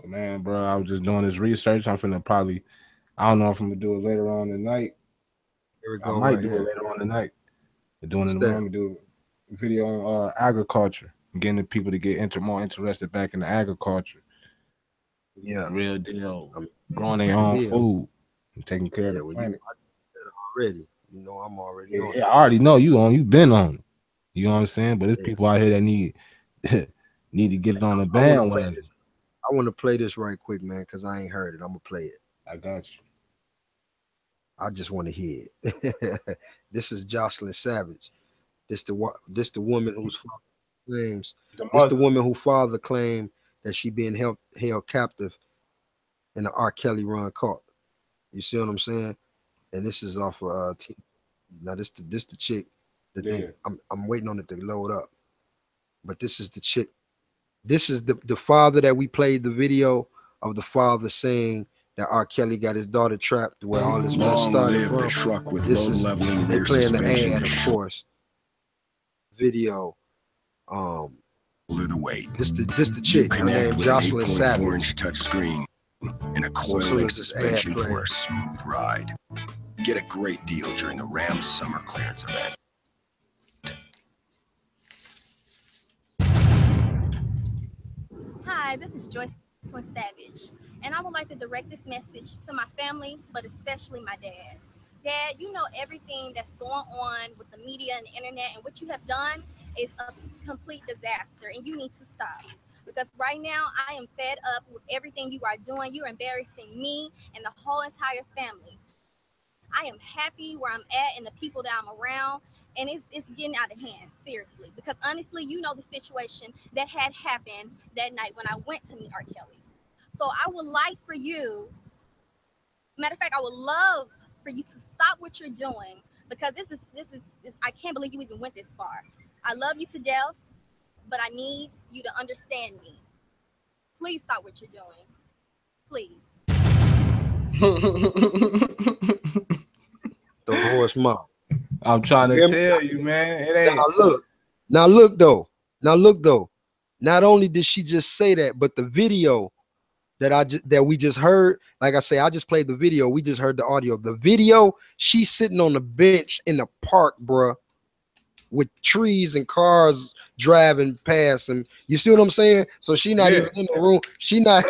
Man, bro, I was just doing this research. I'm finna I don't know if I'm gonna do it later on tonight. Here we go. I might do it later on tonight. We're doing it in the morning. Do a video on agriculture, getting the people to get more interested back in the agriculture. Yeah, real deal. Growing their own food and taking care of the planet. Already, you know, I'm already on it. I already know you've been on it. You know what I'm saying? But there's people out here that need to get it on the bandwagon. I want to play this right quick, man, because I ain't heard it. I'm gonna play it. I got you. I just want to hear it. This is Jocelyn Savage. This the woman whose father claims. This the woman whose father claimed that she being held captive in the R. Kelly run caught. You see what I'm saying? And this is off of now this the chick that I'm waiting on it to load up. But this is the chick. This is the father that we played the video of, the father saying that R. Kelly got his daughter trapped where all this mess started from. Truck with this is they playing the ad, of course. Video. Blew the weight. This the chick. Her name Jocelyn Savage. 8.4-inch touchscreen and a coil-link suspension for a smooth ride. Get a great deal during the Ram summer clearance event. Hi, this is Joycelyn Savage, and I would like to direct this message to my family, but especially my dad. Dad, you know everything that's going on with the media and the internet, and what you have done is a complete disaster, and you need to stop. Because right now, I am fed up with everything you are doing. You're embarrassing me and the whole entire family. I am happy where I'm at and the people that I'm around, and it's getting out of hand, seriously. Because honestly, you know the situation that had happened that night when I went to meet R. Kelly. So I would like for you, matter of fact, I would love for you to stop what you're doing, because this is I can't believe you even went this far. I love you to death, but I need you to understand me. Please stop what you're doing. Please. The horse mouth. I'm trying to tell you, man. It ain't. Now look though. Not only did she just say that, but the video that we just heard, like I say, I just played the video. We just heard the audio. The video, she's sitting on the bench in the park, bruh, with trees and cars driving past, and you see what I'm saying? So she not even in the room. She not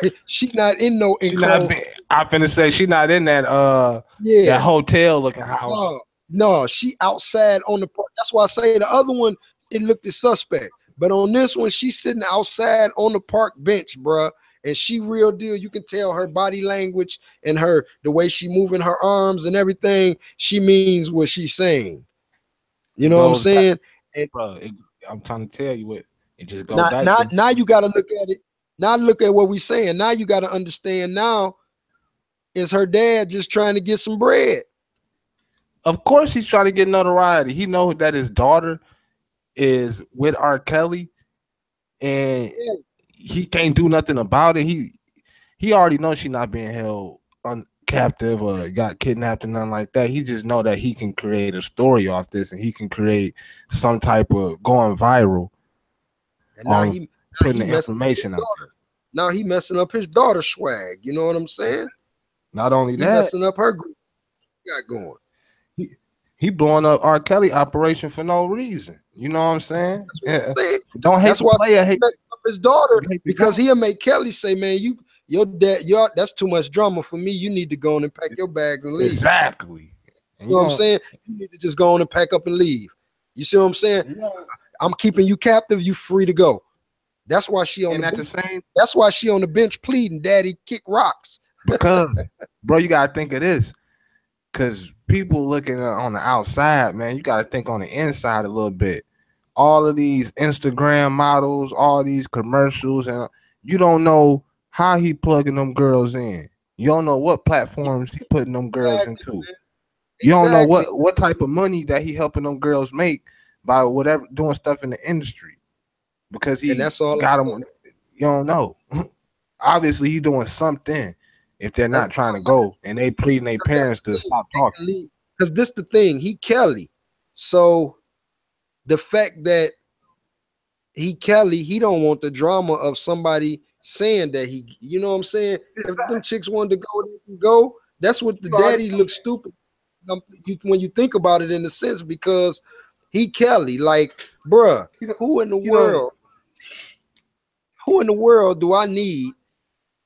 in no enclosed. I'm finna say she not in that that hotel looking house. No, she outside on the park. That's why I say the other one, it looked suspect. But on this one, she's sitting outside on the park bench, bruh. and she real deal. You can tell her body language and the way she moving her arms and everything. She means what she's saying. You know what I'm saying? And bro, I'm trying to tell you what it just goes back to. Now you got to look at it. Now look at what we saying. Now you got to understand. Now is her dad just trying to get some bread? Of course, he's trying to get notoriety. He knows that his daughter is with R. Kelly, and he can't do nothing about it. He already knows she's not being held captive or got kidnapped or nothing like that. He just know that he can create a story off this, and he can create some type of going viral. And now he putting the information out there. Now he messing up his daughter's swag. You know what I'm saying? Not only that, messing up her group. Got going. He blowing up R. Kelly operation for no reason. You know what I'm saying? Don't hate the player. Hate up his daughter because he'll make Kelly say, "Man, your dad, that's too much drama for me. You need to go on and pack your bags and leave." Exactly. You know what I'm saying? You need to just go on and pack up and leave. You see what I'm saying? I'm keeping you captive. You free to go. That's why she on That's why she on the bench pleading, "Daddy, kick rocks." Because, bro, you gotta think of this. Because people looking on the outside, man, you got to think on the inside a little bit. All of these Instagram models, all these commercials, and you don't know how he plugging them girls in. You don't know what platforms he putting them girls into. You don't know what type of money that he helping them girls make by whatever doing stuff in the industry. Because he got them. You don't know. Obviously, he doing something. If they're not trying to go and they pleading their parents to stop talking. Because this the thing, he Kelly. So the fact that he Kelly, he don't want the drama of somebody saying that he, you know what I'm saying? If them chicks wanted to go, they can go. That's what the daddy looks stupid when you think about it in a sense, because he Kelly, like, bruh, who in the world do I need?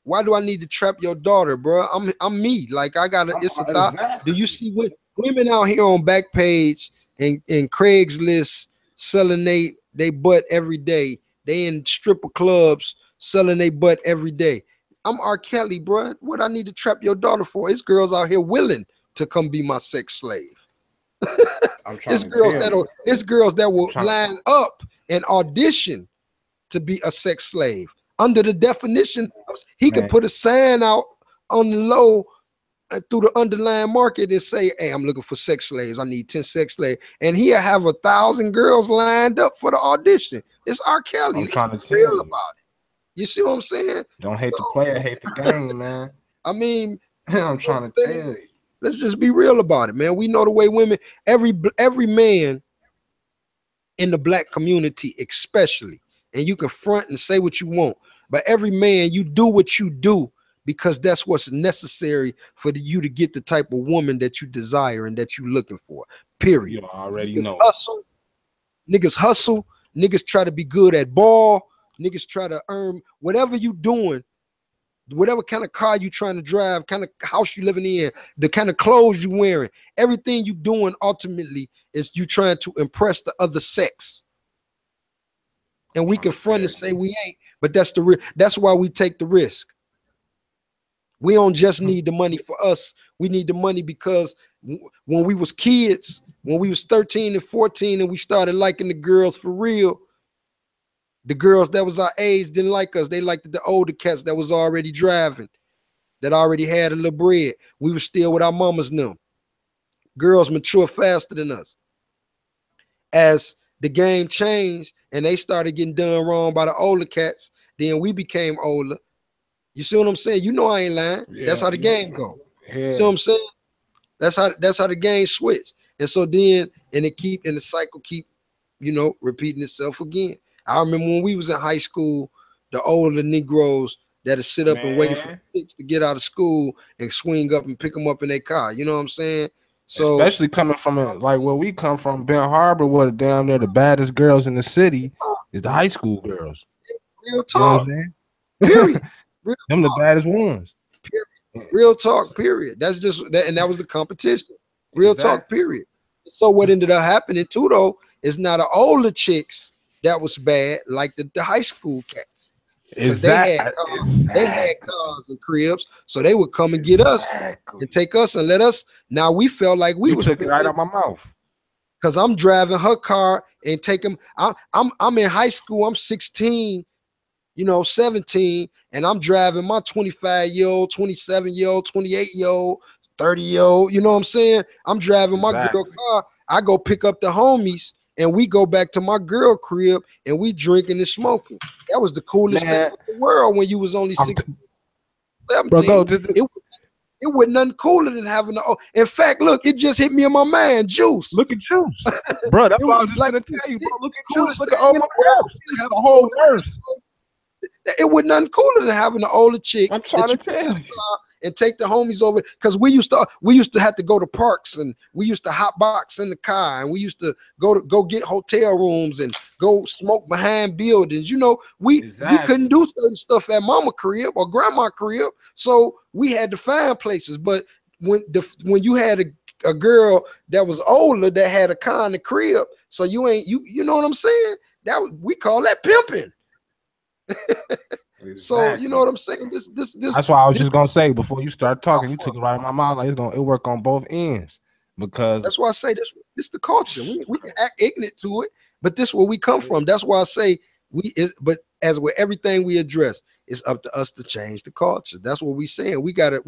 Why do I need to trap your daughter, bro? I'm me. Like, I gotta. It's a thought. Exactly. Do you see women out here on Backpage and Craigslist selling they butt every day? They in stripper clubs selling they butt every day. I'm R. Kelly, bro. What I need to trap your daughter for? It's girls out here willing to come be my sex slave. It's girls that will line up and audition to be a sex slave. Under the definition, he can put a sign out on the low through the underlying market and say, "Hey, I'm looking for sex slaves. I need 10 sex slaves." And he'll have 1,000 girls lined up for the audition. It's R. Kelly. I'm trying to tell you about it. You see what I'm saying? Don't hate the player, hate the game, man. I mean, I'm trying to tell you. Let's just be real about it, man. We know the way women, every man in the black community especially, and you can front and say what you want, but every man, you do what you do because that's what's necessary for you to get the type of woman that you desire and that you're looking for, period. You already know. Niggas hustle. Niggas try to be good at ball. Niggas try to earn whatever you doing, whatever kind of car you trying to drive, kind of house you living in, the kind of clothes you wearing, everything you doing ultimately is you trying to impress the other sex. And we can front and say we ain't, but that's why we take the risk. We don't just need the money for us. We need the money because when we was kids, when we was 13 and 14 and we started liking the girls for real, the girls that was our age didn't like us. They liked the older cats that was already driving, that already had a little bread. We were still with our mamas and them. Girls mature faster than us. As the game changed and they started getting done wrong by the older cats, then we became older. You see what I'm saying? You know I ain't lying. Yeah, that's how the game go. Yeah. You see what I'm saying? That's how the game switch. And so then, and the cycle keep, repeating itself again. I remember when we was in high school, the older Negroes that'd sit up and wait for kids to get out of school and swing up and pick them up in their car. You know what I'm saying? So especially coming from like where we come from, Ben Harbor, where down there the baddest girls in the city is the high school girls. Real talk. You know what I'm saying? Period. Them the baddest ones. Period. Real talk. Period. That's just that, and that was the competition. Real talk. Period. So what ended up happening too, though, is not the older chicks that was bad, like the high school cats. Because they had cars and cribs, so they would come and get us and take us and let us. Now we felt like we took it right out my mouth. Because I'm driving her car and taking. I'm in high school. I'm 16, 17, and I'm driving my 25-year-old, 27-year-old, 28-year-old, 30-year-old. You know what I'm saying? I'm driving my girl car. I go pick up the homies, and we go back to my girl crib, and we drinking and smoking. That was the coolest thing in the world when you was only 16, 17. It was nothing cooler than having the. In fact, look, it just hit me in my mind. Juice. Look at Juice, bro. That's what I was just gonna tell you, bro. Look at Juice. Look at all my girls. Have a whole nurse. It was nothing cooler than having the older chick. I'm trying to tell you. And take the homies over, because we used to have to go to parks, and we used to hot box in the car, and we used to go get hotel rooms and go smoke behind buildings. We couldn't do certain stuff at mama crib or grandma crib, so we had to find places. But when you had a girl that was older that had a car in the crib, so you know what I'm saying? We call that pimping. Exactly. So you know what I'm saying? This. That's why I was just gonna say before you start talking, you took it right in my mouth. Like it work on both ends, because that's why I say this the culture. We can act ignorant to it, but this is where we come from. That's why I say but as with everything we address, it's up to us to change the culture. That's what we saying. We gotta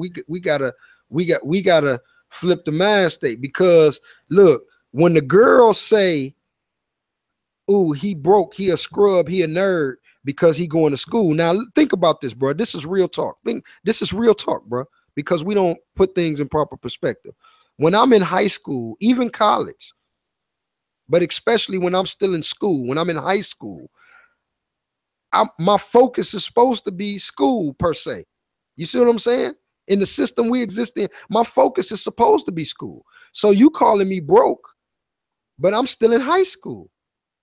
flip the mind state, because look, when the girls say, "Ooh, he broke, he a scrub, he a nerd," because he going to school. Now think about this, bro. This is real talk. This is real talk, bro, because we don't put things in proper perspective. When I'm in high school, even college, but especially when I'm still in school, when I'm in high school, my focus is supposed to be school per se. You see what I'm saying? In the system we exist in, my focus is supposed to be school. So you calling me broke, but I'm still in high school.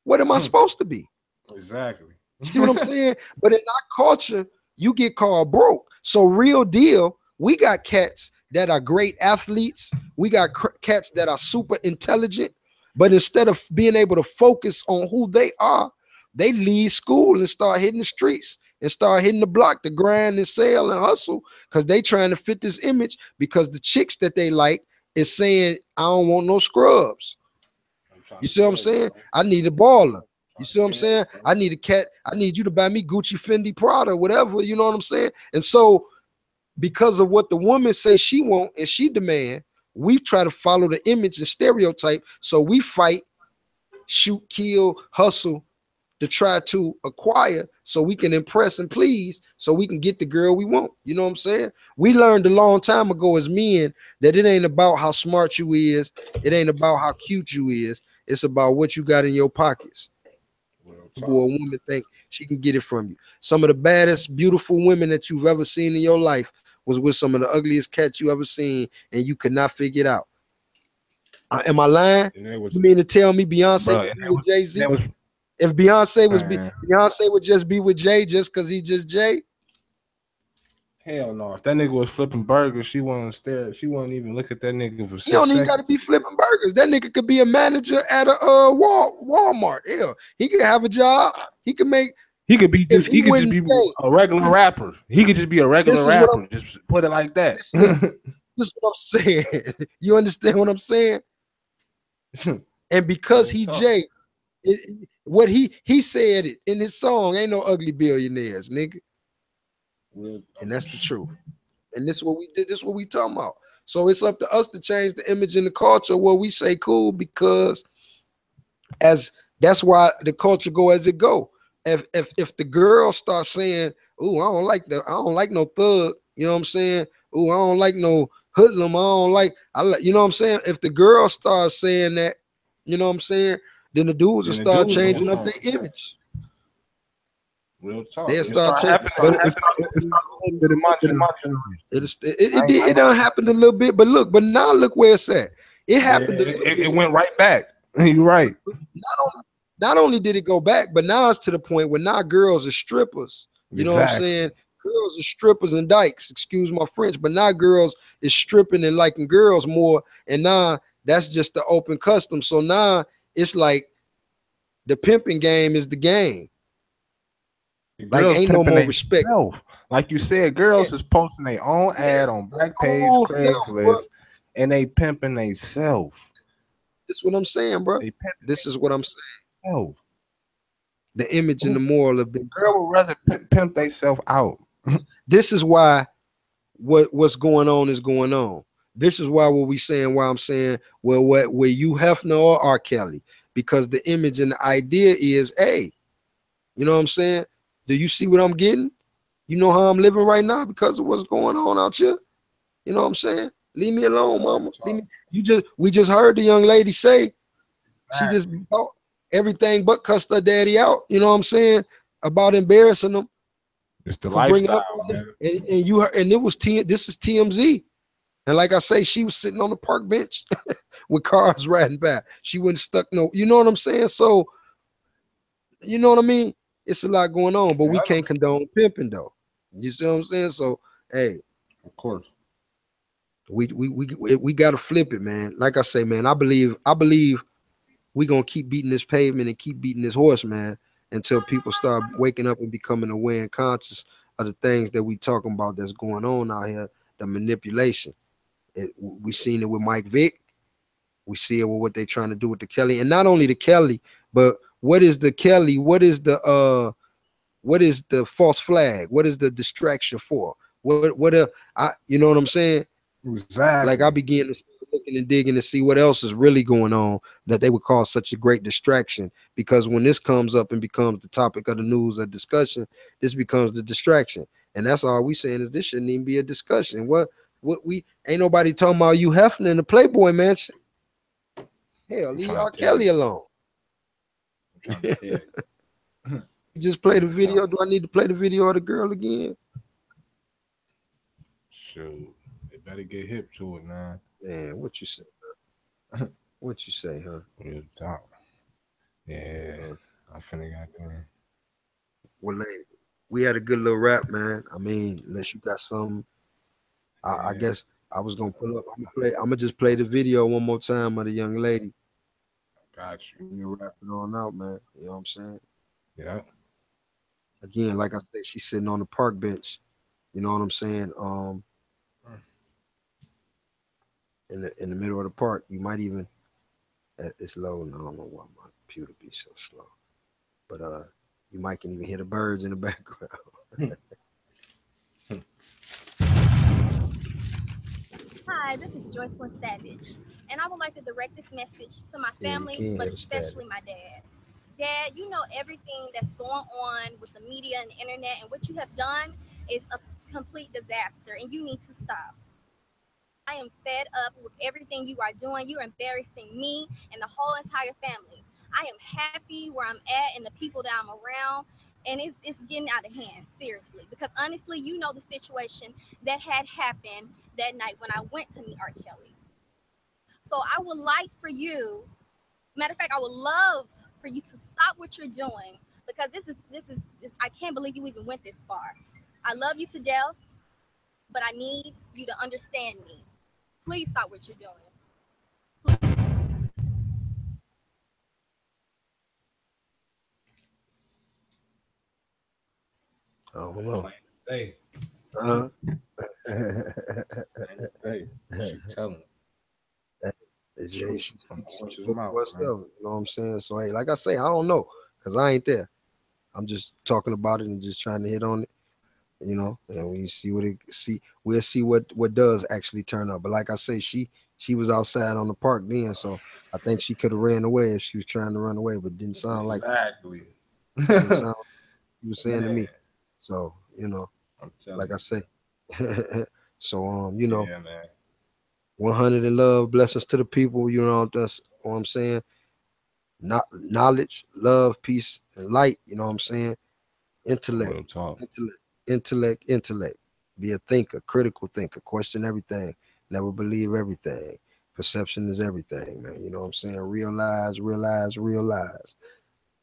What am I supposed to be? Exactly. See what I'm saying? But in our culture, you get called broke. So real deal, we got cats that are great athletes. We got cats that are super intelligent. But instead of being able to focus on who they are, they leave school and start hitting the streets and start hitting the block to grind and sell and hustle, because they trying to fit this image, because the chicks that they like is saying, "I don't want no scrubs." You see what I'm saying? I need a baller. You see what I'm saying? I need a cat. I need you to buy me Gucci, Fendi, Prada, whatever. You know what I'm saying? And so, because of what the woman says she want and she demand, we try to follow the image and stereotype. So we fight, shoot, kill, hustle to try to acquire, so we can impress and please, so we can get the girl we want. You know what I'm saying? We learned a long time ago as men that it ain't about how smart you is. It ain't about how cute you is. It's about what you got in your pockets. Boy, a woman think she can get it from you. Some of the baddest, beautiful women that you've ever seen in your life was with some of the ugliest cats you ever seen, and you could not figure it out. Am I lying? You mean to tell me Beyonce with Jay-Z? If Beyonce would just be with Jay just because he just Jay? Hell no. If that nigga was flipping burgers, she wouldn't stare. She wouldn't even look at that nigga for 6 seconds. You don't even got to be flipping burgers. That nigga could be a manager at a Walmart. Hell, he could have a job. He could be just a regular rapper. He could just be a regular rapper. Just put it like that. This is what I'm saying. You understand what I'm saying? And because he Jay, what he said it in his song, ain't no ugly billionaires, nigga. And that's the truth. And this is what we did. This is what we talking about. So it's up to us to change the image in the culture where we say cool, because that's why the culture go as it go. If the girl starts saying, "Ooh, I don't like no thug," you know what I'm saying? "Ooh, I don't like no hoodlum. I like, you know what I'm saying?" If the girl starts saying that, you know what I'm saying, then the dudes will start changing up their image. Real talk. They'll start changing. It done happened a little bit, but now look where it's at. It happened. It went right back. You're right. Not only did it go back, but now it's to the point where now girls are strippers. You know what I'm saying? Girls are strippers and dykes. Excuse my French, but now girls is stripping and liking girls more, and now that's just the open custom. So now it's like the pimping game is the game. Like Girls ain't no pimping more respect. themselves. Like you said, girls is posting their own ad on Backpage, Craigslist, and they pimping themselves. That's what I'm saying, bro. This is what I'm saying. Oh, the image and the moral of being. Girl would rather pimp themselves out. This is why what's going on is going on. This is why what we saying. Why I'm saying, well, where you Hefner or R. Kelly, because the image and the idea is, hey, you know what I'm saying? Do you see what I'm getting? You know how I'm living right now because of what's going on out here. You know what I'm saying? Leave me alone, mama. We just heard the young lady say she just bought everything but cussed her daddy out. You know what I'm saying? About embarrassing them. It's the lifestyle, man. And it was this is TMZ. And like I say, she was sitting on the park bench with cars riding by. She wasn't stuck no, you know what I'm saying? So, you know what I mean? It's a lot going on, but we can't condone pimping though. You see what I'm saying? So, hey, of course, we gotta flip it, man. Like I say, man, I believe we gonna keep beating this pavement and keep beating this horse, man, until people start waking up and becoming aware and conscious of the things that we talking about that's going on out here, the manipulation. We seen it with Mike Vick. We see it with what they're trying to do with the Kelly, and not only the Kelly, but what is the Kelly? What is the false flag? What is the distraction for? You know what I'm saying? Exactly. Like I began to looking and digging to see what else is really going on that they would call such a great distraction. Because when this comes up and becomes the topic of the news or discussion, this becomes the distraction. And that's all we saying is this shouldn't even be a discussion. What we ain't nobody talking about you Hefner in the Playboy Mansion. Hell, leave R. Kelly alone. You just play the video. Do I need to play the video of the girl again? Shoot, they better get hip to it, man. Man, what you say? What you say, huh? Real talk. Yeah, I finna got there. Well, we had a good little rap, man. I mean, unless you got some, I guess I was gonna pull up. I'm gonna just play the video one more time of the young lady. Got you. You're rapping on out, man. You know what I'm saying? Yeah. Again, like I said, she's sitting on the park bench. You know what I'm saying? In the middle of the park, you might even it's low now. I don't know why my computer be so slow, but you might can even hear the birds in the background. Hi, this is Joycelyn Savage, and I would like to direct this message to my family, but especially my dad. Dad, you know everything that's going on with the media and the internet, and what you have done is a complete disaster, and you need to stop. I am fed up with everything you are doing. You're embarrassing me and the whole entire family. I am happy where I'm at and the people that I'm around, and it's getting out of hand, seriously. Because honestly, you know the situation that had happened that night when I went to meet R. Kelly. So I would like for you, matter of fact, I would love for you to stop what you're doing, because this is I can't believe you even went this far. I love you to death, but I need you to understand me. Please stop what you're doing. I don't know. Hey. Hey, tell him. You know what I'm saying? So hey, like I say, I don't know, because I ain't there. I'm just talking about it and just trying to hit on it, you know, and we see we'll see what does actually turn up. But like I say, she was outside on the park then, so I think she could have ran away if she was trying to run away, but didn't sound like didn't sound like you were saying to me. So, you know, like I say. So you know, 100 in love, blessings to the people, you know, that's what I'm saying. Not knowledge, love, peace, and light, you know what I'm saying? Intellect. Be a thinker, critical thinker, question everything, never believe everything. Perception is everything, man. You know what I'm saying? Realize. All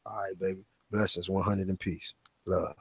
right, baby. Blessings, 100 in peace. Love.